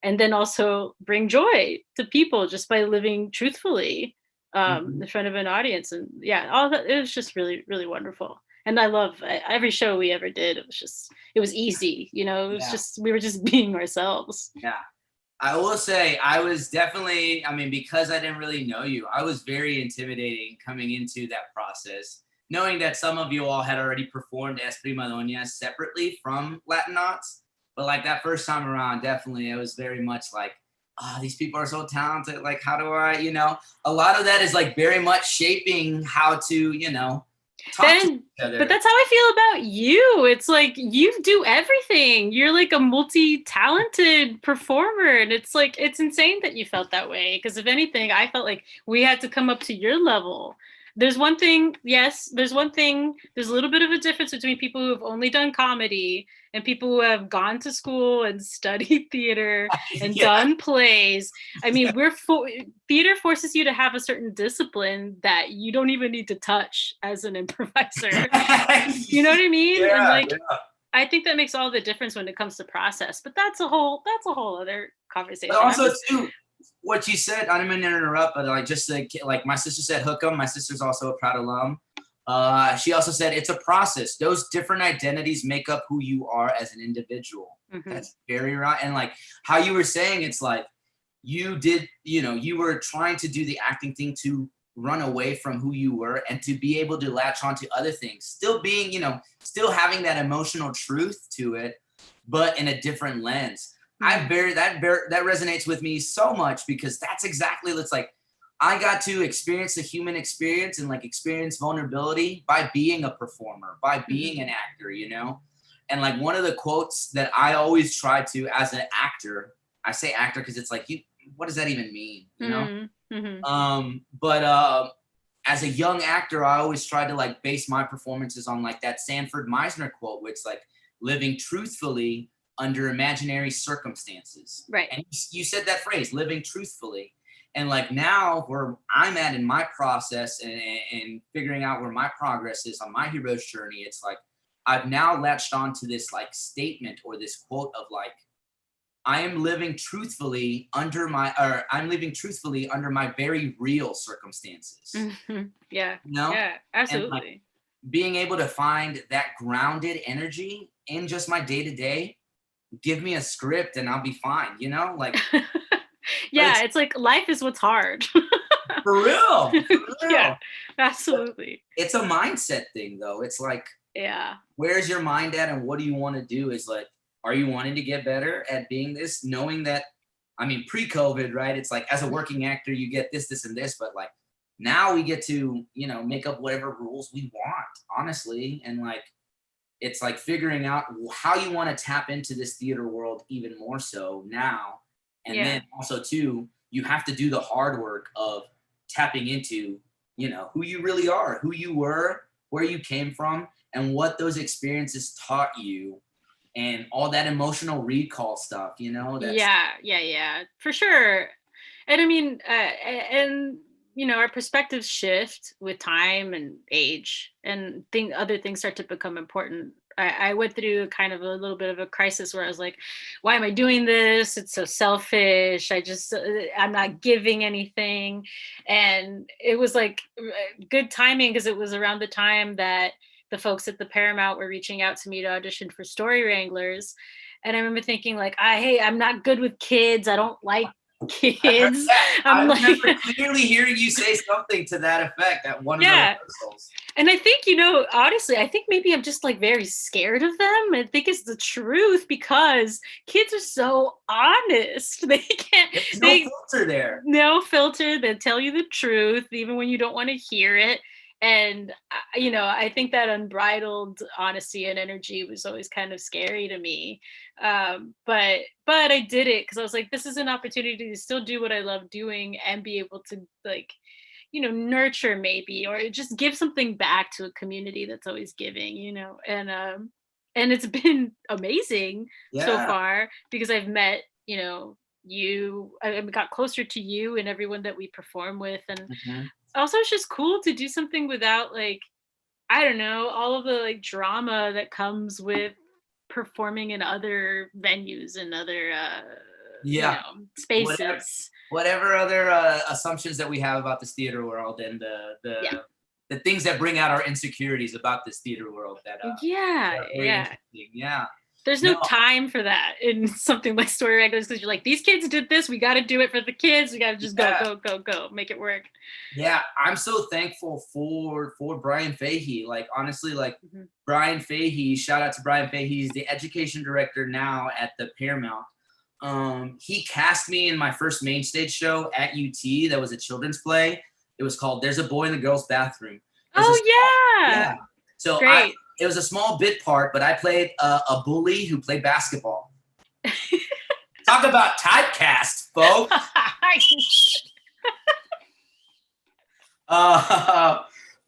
and then also bring joy to people just by living truthfully in front of an audience. And yeah, all that, it was just really, really wonderful. And I love every show we ever did. It was easy, you know, it was just, we were just being ourselves. Yeah. I will say I was definitely, I mean, because I didn't really know you, I was very intimidating coming into that process, knowing that some of you all had already performed as Prima Doñas separately from Latin Knots. But like that first time around, definitely, it was very much like, oh, these people are so talented. Like, how do I, you know, a lot of that is like very much shaping how to, you know, but that's how I feel about you. It's like you do everything. You're like a multi-talented performer, and it's like it's insane that you felt that way, because if anything, I felt like we had to come up to your level. There's one thing, yes, there's a little bit of a difference between people who have only done comedy and people who have gone to school and studied theater and done plays. I mean, theater forces you to have a certain discipline that you don't even need to touch as an improviser. You know what I mean? Yeah, and I think that makes all the difference when it comes to process, but that's a whole other conversation. But also too, what you said, I didn't mean to interrupt, but just like my sister said, hook 'em. My sister's also a proud alum. She also said it's a process. Those different identities make up who you are as an individual. Mm-hmm. That's very right. And like how you were saying, it's like you were trying to do the acting thing to run away from who you were and to be able to latch onto other things, still being, still having that emotional truth to it, but in a different lens. That resonates with me so much because that's exactly, it's like, I got to experience the human experience and like experience vulnerability by being a performer, by being an actor, And like one of the quotes that I always try to, as an actor, I say actor because it's like, what does that even mean? But as a young actor, I always try to like base my performances on like that Sanford Meisner quote, which like living truthfully under imaginary circumstances. Right. And you said that phrase, living truthfully. And like now where I'm at in my process and figuring out where my progress is on my hero's journey, it's like, I've now latched on to this like statement or this quote of like, I'm living truthfully under my very real circumstances. Mm-hmm. Yeah. Yeah, absolutely. And, like, being able to find that grounded energy in just my day-to-day, give me a script and I'll be fine, Like yeah, it's like life is what's hard. For real. Yeah, absolutely. It's a mindset thing though. It's like, where's your mind at and what do you want to do? Is like, are you wanting to get better at being this, knowing that, I mean, pre-COVID, right? It's like as a working actor, you get this and this, but like now we get to, make up whatever rules we want, honestly. And like, it's like figuring out how you want to tap into this theater world even more so now. And then also too, you have to do the hard work of tapping into, who you really are, who you were, where you came from, and what those experiences taught you. And all that emotional recall stuff, Yeah, for sure. And I mean, our perspectives shift with time and age, and other things start to become important. I went through kind of a little bit of a crisis where I was like, why am I doing this? It's so selfish. I'm not giving anything. And it was like good timing because it was around the time that the folks at the Paramount were reaching out to me to audition for Story Wranglers. And I remember thinking like, hey, I'm not good with kids. I don't like kids. I remember clearly hearing you say something to that effect at one of the rehearsals. And I think, honestly, I think maybe I'm just like very scared of them. I think it's the truth because kids are so honest. They can't. There's no filter there. No filter. They tell you the truth, even when you don't want to hear it. And, I think that unbridled honesty and energy was always kind of scary to me. But I did it because I was like, this is an opportunity to still do what I love doing and be able to like, nurture maybe, or just give something back to a community that's always giving, and it's been amazing so far because I've met, I got closer to you and everyone that we perform with. And also it's just cool to do something without like, I don't know, all of the like drama that comes with performing in other venues and other spaces. Whatever other assumptions that we have about this theater world and the things that bring out our insecurities about this theater world that there's no time for that in something like Story Wranglers because you're like, these kids did this, we got to do it for the kids, we got to just go make it work. I'm so thankful for Brian Fahey. Like honestly, like Brian Fahey, shout out to Brian Fahey, he's the education director now at the Paramount. He cast me in my first main stage show at UT that was a children's play. It was called There's a Boy in the Girls' Bathroom. So great. It was a small bit part, but I played a bully who played basketball. Talk about typecast, folks.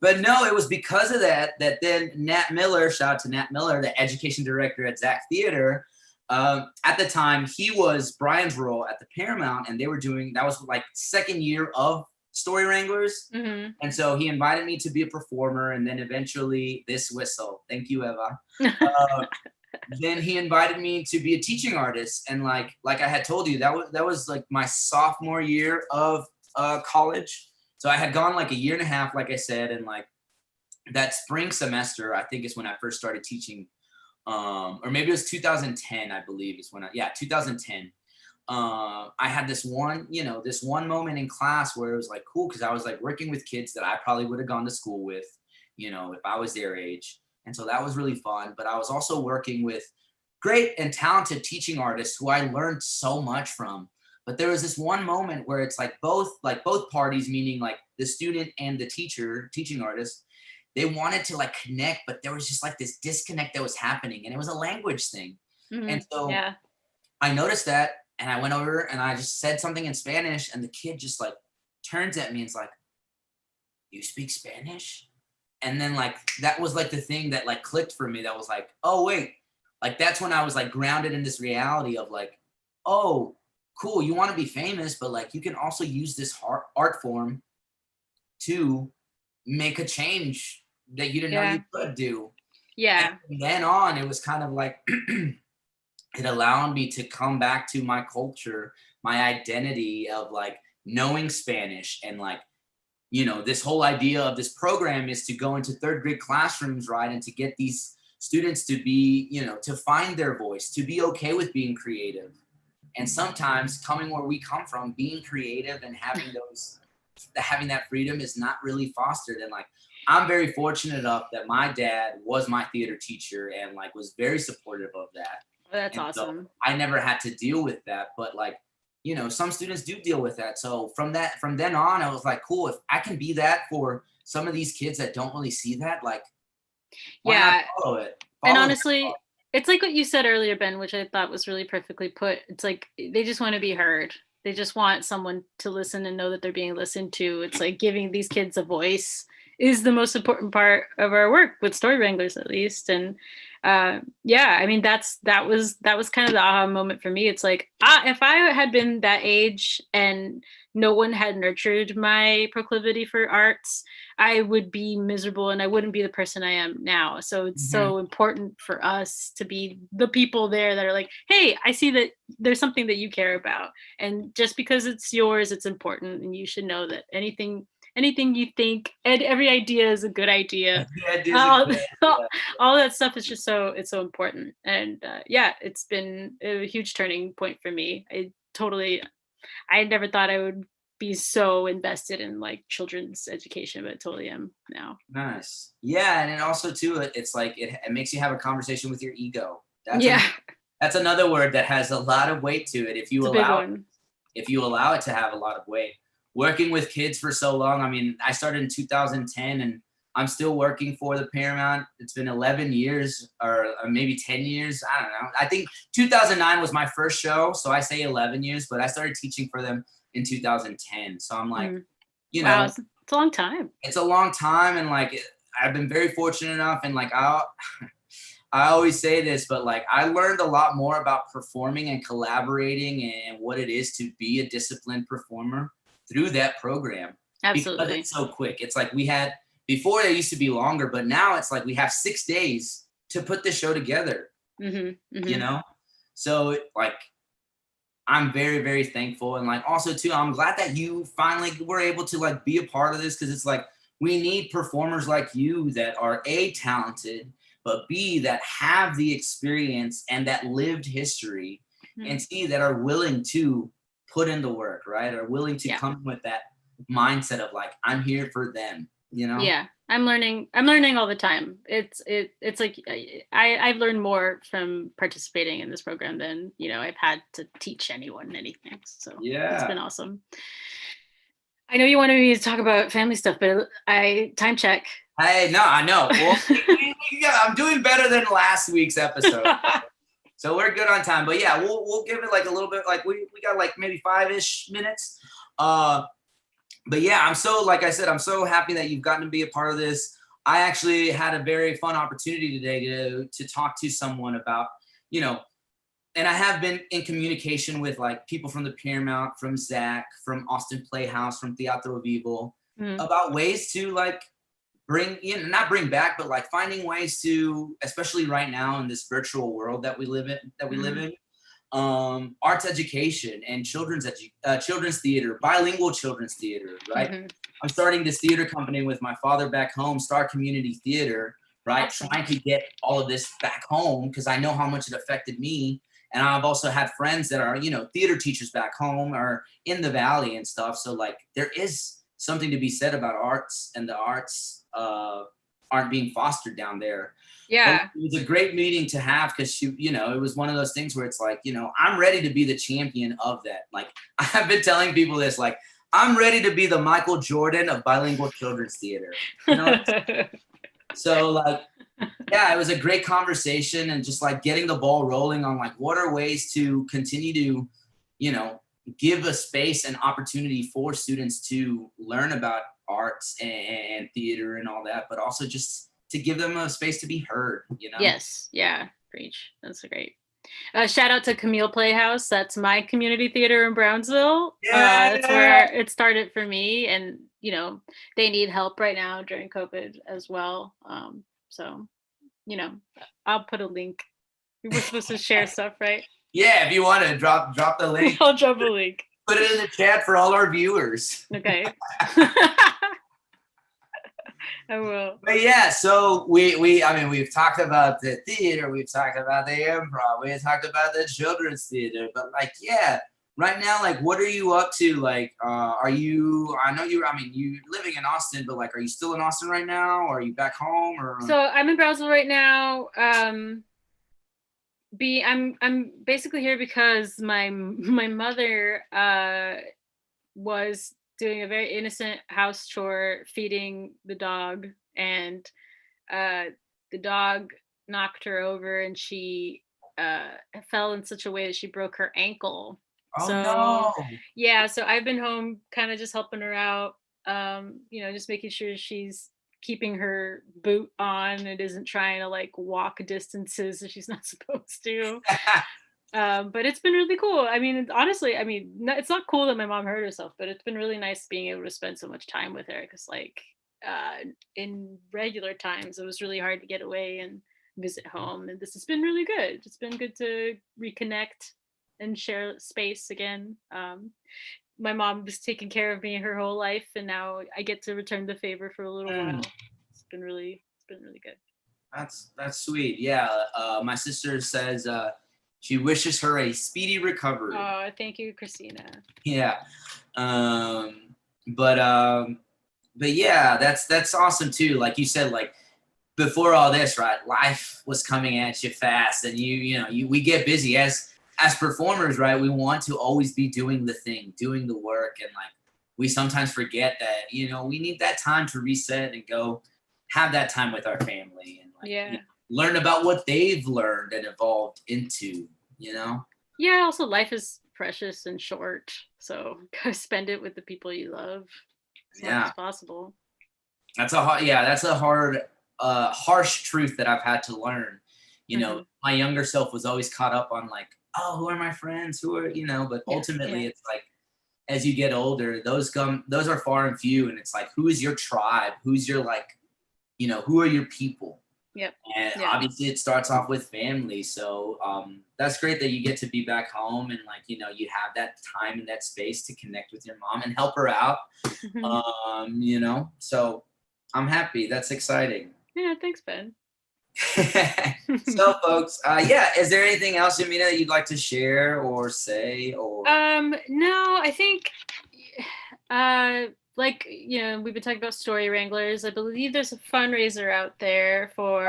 But no, it was because of that then Nat Miller, shout out to Nat Miller, the education director at Zach Theater. At the time, he was Brian's role at the Paramount, and they were doing, that was like second year of Story Wranglers. Mm-hmm. And so he invited me to be a performer, and then eventually this whistle. Thank you, Eva. Then he invited me to be a teaching artist. And like I had told you, that was like my sophomore year of college. So I had gone like a year and a half, like I said, and like that spring semester, I think is when I first started teaching, or maybe it was 2010, I believe is when 2010. I had this one moment in class where it was like cool because I was like working with kids that I probably would have gone to school with, if I was their age. And so that was really fun. But I was also working with great and talented teaching artists who I learned so much from. But there was this one moment where it's like both parties, meaning like the student and the teaching artist, they wanted to like connect, but there was just like this disconnect that was happening, and it was a language thing. Mm-hmm. And so I noticed that, and I went over and I just said something in Spanish, and the kid just like turns at me and is like, "You speak Spanish?" And then like that was like the thing that like clicked for me. That was like, oh wait, like that's when I was like grounded in this reality of like, oh, cool, you want to be famous, but like you can also use this art form to make a change that you didn't know you could do. Yeah. And from then on, it was kind of like it allowed me to come back to my culture, my identity of like knowing Spanish, and like, this whole idea of this program is to go into third grade classrooms, right? And to get these students to be, to find their voice, to be okay with being creative. And sometimes coming where we come from, being creative and having that freedom is not really fostered. And like, I'm very fortunate enough that my dad was my theater teacher and like was very supportive of that. That's awesome. So I never had to deal with that, but like, some students do deal with that. So from then on, I was like, cool, if I can be that for some of these kids that don't really see that, like, why not follow it? And honestly, it's like what you said earlier, Ben, which I thought was really perfectly put. It's like they just want to be heard. They just want someone to listen and know that they're being listened to. It's like giving these kids a voice is the most important part of our work with Story Wranglers, at least. And I mean, that was kind of the aha moment for me. It's like, if I had been that age and no one had nurtured my proclivity for arts, I would be miserable and I wouldn't be the person I am now. So it's so important for us to be the people there that are like, hey, I see that there's something that you care about. And just because it's yours, it's important. And you should know that anything you think, and every idea is a good idea. All that stuff is just it's so important. And it's been a huge turning point for me. I never thought I would be so invested in like children's education, but I totally am now. Nice. Yeah. And then also too, it's like, it makes you have a conversation with your ego. That's another word that has a lot of weight to it. If you allow it to have a lot of weight. Working with kids for so long. I mean, I started in 2010 and I'm still working for the Paramount. It's been 11 years or maybe 10 years. I don't know. I think 2009 was my first show. So I say 11 years, but I started teaching for them in 2010. So I'm like, wow, it's a long time. It's a long time. And like, I've been very fortunate enough. And like, I always say this, but like, I learned a lot more about performing and collaborating and what it is to be a disciplined performer through that program. Absolutely. Because it's so quick. It's like before they used to be longer, but now it's like we have 6 days to put the show together, So like, I'm very, very thankful. And like, also too, I'm glad that you finally were able to like be a part of this. Cause it's like, we need performers like you that are A, talented, but B, that have the experience and that lived history, and C, that are willing to put in the work, right? Are willing to come with that mindset of like, I'm here for them, Yeah, I'm learning all the time. It's like I've learned more from participating in this program than I've had to teach anyone anything. So it's been awesome. I know you wanted me to talk about family stuff, but time check. Hey, no, I know. Well, I'm doing better than last week's episode. So we're good on time, but yeah, we'll give it like a little bit, like we got like maybe 5-ish minutes. but yeah, like I said, I'm so happy that you've gotten to be a part of this. I actually had a very fun opportunity today to talk to someone about, you know, and I have been in communication with like people from the Paramount, from Zach, from Austin Playhouse, from Teatro Vivo, about ways to like bring, you know, not bring back, but like finding ways to, especially right now in this virtual world that we live in, arts education and children's theater, bilingual children's theater, right? I'm starting this theater company with my father back home, Star Community Theater, right? Awesome. Trying to get all of this back home because I know how much it affected me. And I've also had friends that are, you know, theater teachers back home or in the Valley and stuff. So like there is something to be said about arts, and the arts aren't being fostered down there. Yeah. But it was a great meeting to have because you know, it was one of those things where it's like, you know, I'm ready to be the champion of that. Like I've been telling people this, like, I'm ready to be the Michael Jordan of bilingual children's theater. You know? So like, yeah, it was a great conversation, and just like getting the ball rolling on like what are ways to continue to, you know, give a space and opportunity for students to learn about arts and theater and all that, but also just to give them a space to be heard, you know? Yes. Yeah. Preach. That's great. Shout out to Camille Playhouse. That's my community theater in Brownsville. Yeah. That's where it started for me. And, you know, they need help right now during COVID as well. So, you know, I'll put a link. We're supposed to share stuff, right? Yeah, if you want to drop the link. I'll drop a link. Put it in the chat for all our viewers. Okay. I will. But yeah, so we've talked about the theater, we've talked about the improv, we've talked about the children's theater, but like, yeah, right now, like, what are you up to? Like, you living in Austin, but like, are you still in Austin right now? Or are you back home? Or So I'm in Brownsville right now. I'm basically here because my mother was doing a very innocent house chore, feeding the dog, and the dog knocked her over, and she fell in such a way that she broke her ankle. oh So no. yeah, so I've been home kind of just helping her out, you know, just making sure she's keeping her boot on and isn't trying to like walk distances that she's not supposed to. But it's been really cool. I mean, honestly, I mean, it's not cool that my mom hurt herself, but it's been really nice being able to spend so much time with her, because like in regular times it was really hard to get away and visit home, and this has been really good. It's been good to reconnect and share space again. My mom was taking care of me her whole life, and now I get to return the favor for a little while. It's been really good. That's sweet. Yeah. My sister says she wishes her a speedy recovery. Oh, thank you, Christina. Yeah. But yeah, that's awesome too. Like you said, like before all this, right? Life was coming at you fast, and we get busy as performers, right? We want to always be doing the thing, doing the work, and like we sometimes forget that, we need that time to reset and go have that time with our family and like learn about what they've learned and evolved into, Yeah, also life is precious and short, so go spend it with the people you love as much as possible. That's a hard, harsh truth that I've had to learn. My younger self was always caught up on like, oh, who are my friends? Who are, but ultimately it's like, as you get older, those are far and few. And it's like, who is your tribe? Who's your like, who are your people? Yep. And obviously it starts off with family. So that's great that you get to be back home and like, you have that time and that space to connect with your mom and help her out. So I'm happy. That's exciting. Yeah, thanks, Ben. So folks, is there anything else, Amina, that you'd like to share or say? Or no, I think like, we've been talking about Story Wranglers. I believe there's a fundraiser out there for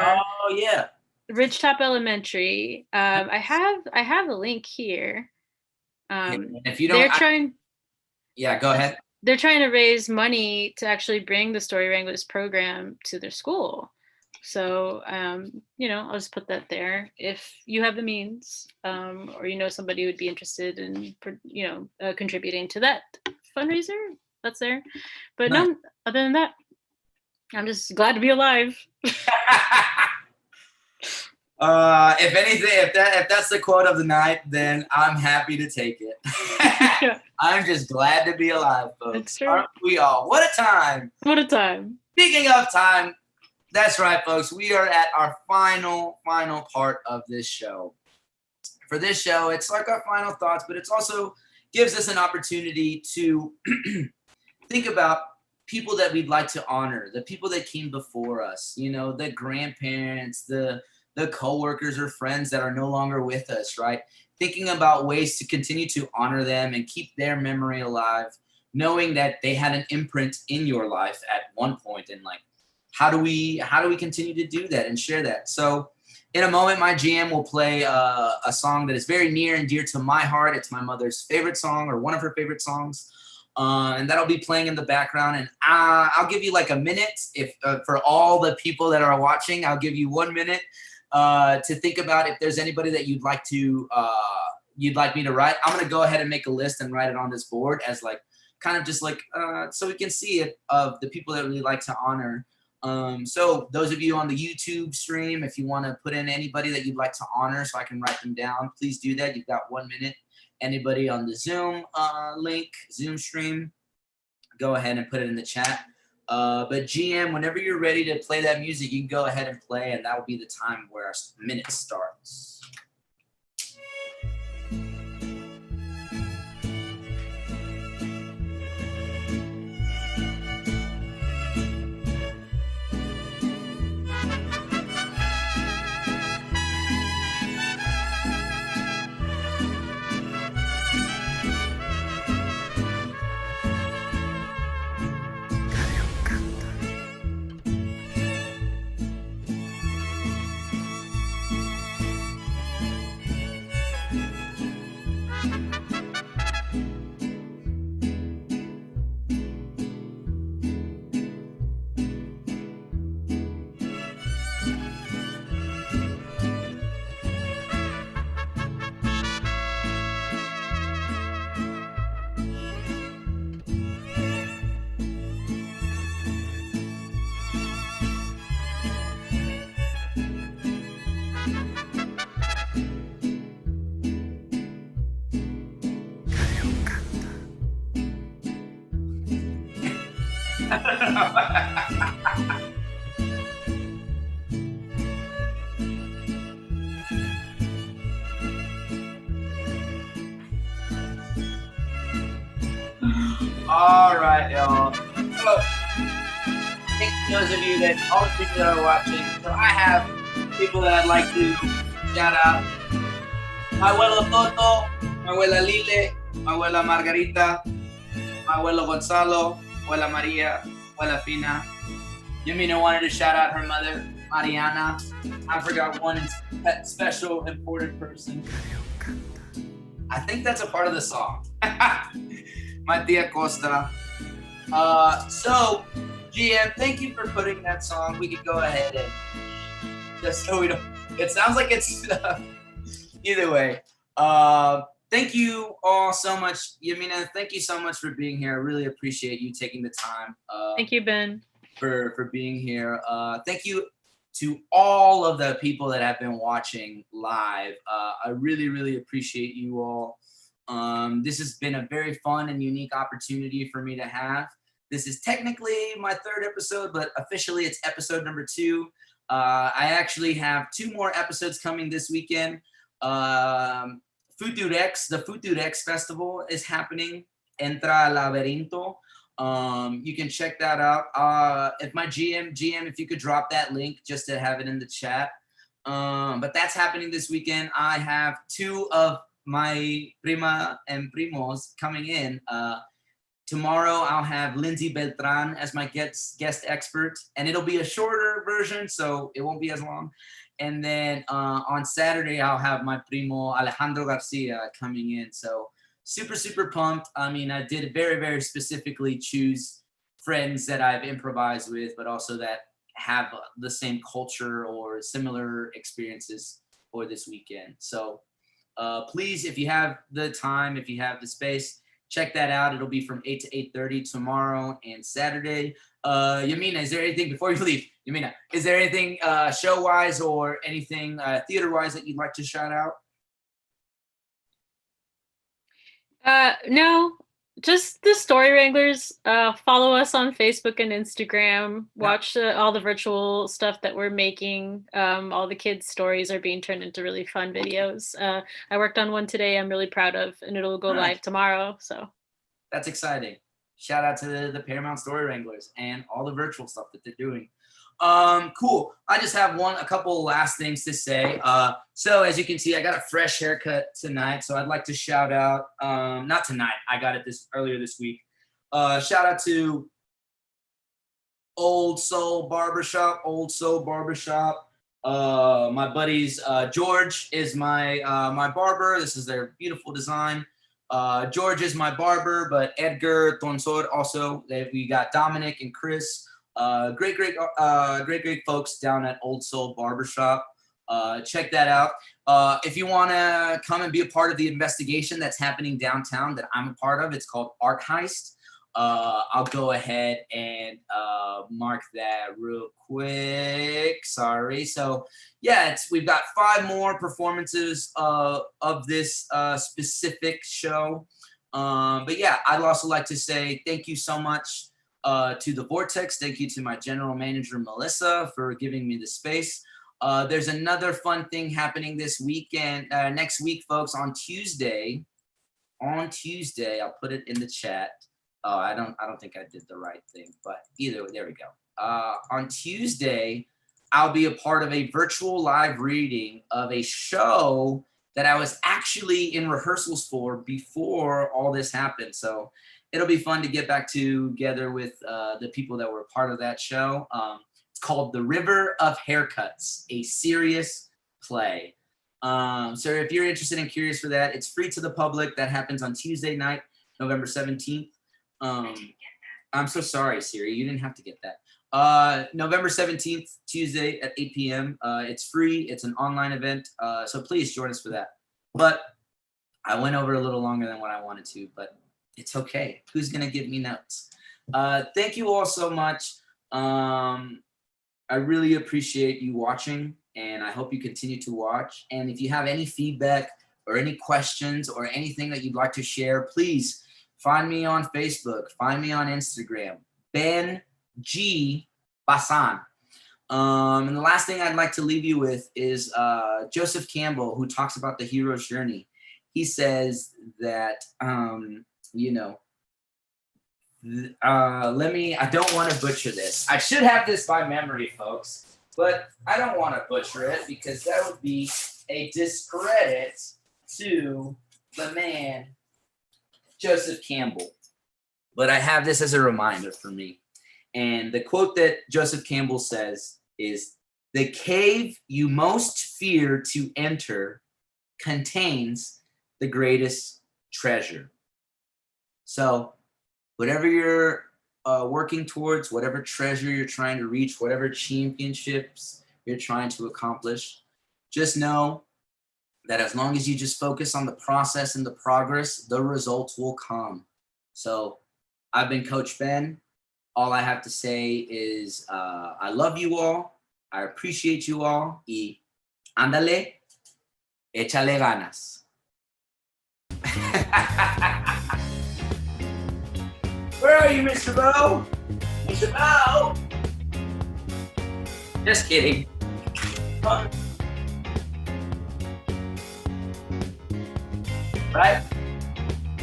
Ridgetop Elementary. I have a link here. If you don't, go ahead. They're trying to raise money to actually bring the Story Wranglers program to their school. So, I'll just put that there. If you have the means, or somebody who would be interested in, contributing to that fundraiser, that's there. But Nice. no, other than that, I'm just glad to be alive. If anything, if that's the quote of the night, then I'm happy to take it. Yeah. I'm just glad to be alive, folks. That's true. Aren't we all? What a time. What a time. Speaking of time, that's right, folks. We are at our final part of this show. For this show, it's like our final thoughts, but it's also gives us an opportunity to think about people that we'd like to honor, the people that came before us, you know, the grandparents, the coworkers or friends that are no longer with us, right? Thinking about ways to continue to honor them and keep their memory alive, knowing that they had an imprint in your life at one point, and like, how do we continue to do that and share that? So in a moment, my GM will play a song that is very near and dear to my heart. It's my mother's favorite song, or one of her favorite songs. And that'll be playing in the background. And I'll give you like a minute. If for all the people that are watching, I'll give you 1 minute to think about if there's anybody that you'd like me to write. I'm gonna go ahead and make a list and write it on this board as like kind of just like so we can see it of the people that we like to honor. So those of you on the YouTube stream, if you want to put in anybody that you'd like to honor so I can write them down, please do that. You've got 1 minute. Anybody on the Zoom link, Zoom stream, go ahead and put it in the chat. But GM, whenever you're ready to play that music, you can go ahead and play, and that will be the time where our minute starts. All right, y'all. So, thank those of you that, all the people that are watching. So I have people that I'd like to shout out. My abuelo Toto, my abuela Lile, my abuela Margarita, my abuelo Gonzalo, abuela Maria, abuela Fina. Yamina wanted to shout out her mother, Mariana. I forgot one special, important person. I think that's a part of the song. My tia Costa. So, GM, thank you for putting that song. We could go ahead and just so we don't. It sounds like it's either way. Thank you all so much, Yamina. Thank you so much for being here. I really appreciate you taking the time. Thank you, Ben. For being here. Thank you to all of the people that have been watching live. I really, really appreciate you all. This has been a very fun and unique opportunity for me to have. This is technically my 3rd episode, but officially it's episode number 2. I actually have 2 more episodes coming this weekend. Futurex, the Futurex Festival is happening. Entra Laberinto. You can check that out. If my GM, if you could drop that link just to have it in the chat. But that's happening this weekend. I have 2 of my prima and primos coming in. Tomorrow I'll have Lindsay Beltran as my guest expert, and it'll be a shorter version, so it won't be as long. And then on Saturday I'll have my primo Alejandro Garcia coming in. So super, super pumped. I mean, I did very, very specifically choose friends that I've improvised with, but also that have the same culture or similar experiences for this weekend. So please, if you have the time, if you have the space, check that out. It'll be from 8 to 8:30 tomorrow and Saturday. Yamina, is there anything before you leave? Yamina, is there anything show-wise or anything theater-wise that you'd like to shout out? No, just the Story Wranglers. Follow us on Facebook and Instagram. Watch all the virtual stuff that we're making. All the kids' stories are being turned into really fun videos. I worked on one today I'm really proud of, and it'll go live tomorrow. So that's exciting. Shout out to the Paramount Story Wranglers and all the virtual stuff that they're doing. Cool. I just have a couple last things to say. So as you can see, I got a fresh haircut tonight. So I'd like to shout out, not tonight, I got it earlier this week. Shout out to Old Soul Barbershop. My buddies, George is my barber. This is their beautiful design. George is my barber, but Edgar Tonsor also. We got Dominic and Chris. Great folks down at Old Soul Barbershop. Check that out. If you want to come and be a part of the investigation that's happening downtown that I'm a part of, it's called Art Heist. I'll go ahead and mark that real quick. Sorry. So yeah, we've got 5 more performances of this specific show. But yeah, I'd also like to say thank you so much to the Vortex. Thank you to my general manager, Melissa, for giving me the space. There's another fun thing happening this weekend, next week, folks, on Tuesday. I'll put it in the chat. Oh, I don't think I did the right thing, but there we go. On Tuesday, I'll be a part of a virtual live reading of a show that I was actually in rehearsals for before all this happened. So it'll be fun to get back together with the people that were part of that show. It's called The River of Haircuts, a serious play. So if you're interested and curious for that, it's free to the public. That happens on Tuesday night, November 17th. I'm so sorry, Siri. You didn't have to get that. November 17th, Tuesday at 8 p.m. It's free. It's an online event. So please join us for that. But I went over a little longer than what I wanted to, but it's okay. Who's going to give me notes? Thank you all so much. I really appreciate you watching, and I hope you continue to watch. And if you have any feedback or any questions or anything that you'd like to share, please find me on Facebook. Find me on Instagram. Ben G. Basan. And the last thing I'd like to leave you with is Joseph Campbell, who talks about the hero's journey. He says that, I don't want to butcher this. I should have this by memory, folks, but I don't want to butcher it because that would be a discredit to the man, Joseph Campbell. But I have this as a reminder for me. And the quote that Joseph Campbell says is, "The cave you most fear to enter contains the greatest treasure." So whatever you're working towards, whatever treasure you're trying to reach, whatever championships you're trying to accomplish, just know that as long as you just focus on the process and the progress, the results will come. So I've been Coach Ben. All I have to say is I love you all. I appreciate you all. Y ándale, échale ganas. Where are you, Mr. Bo? Mr. Bo? Just kidding. Right?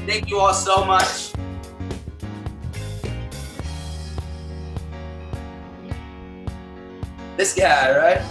Thank you all so much. This guy, right?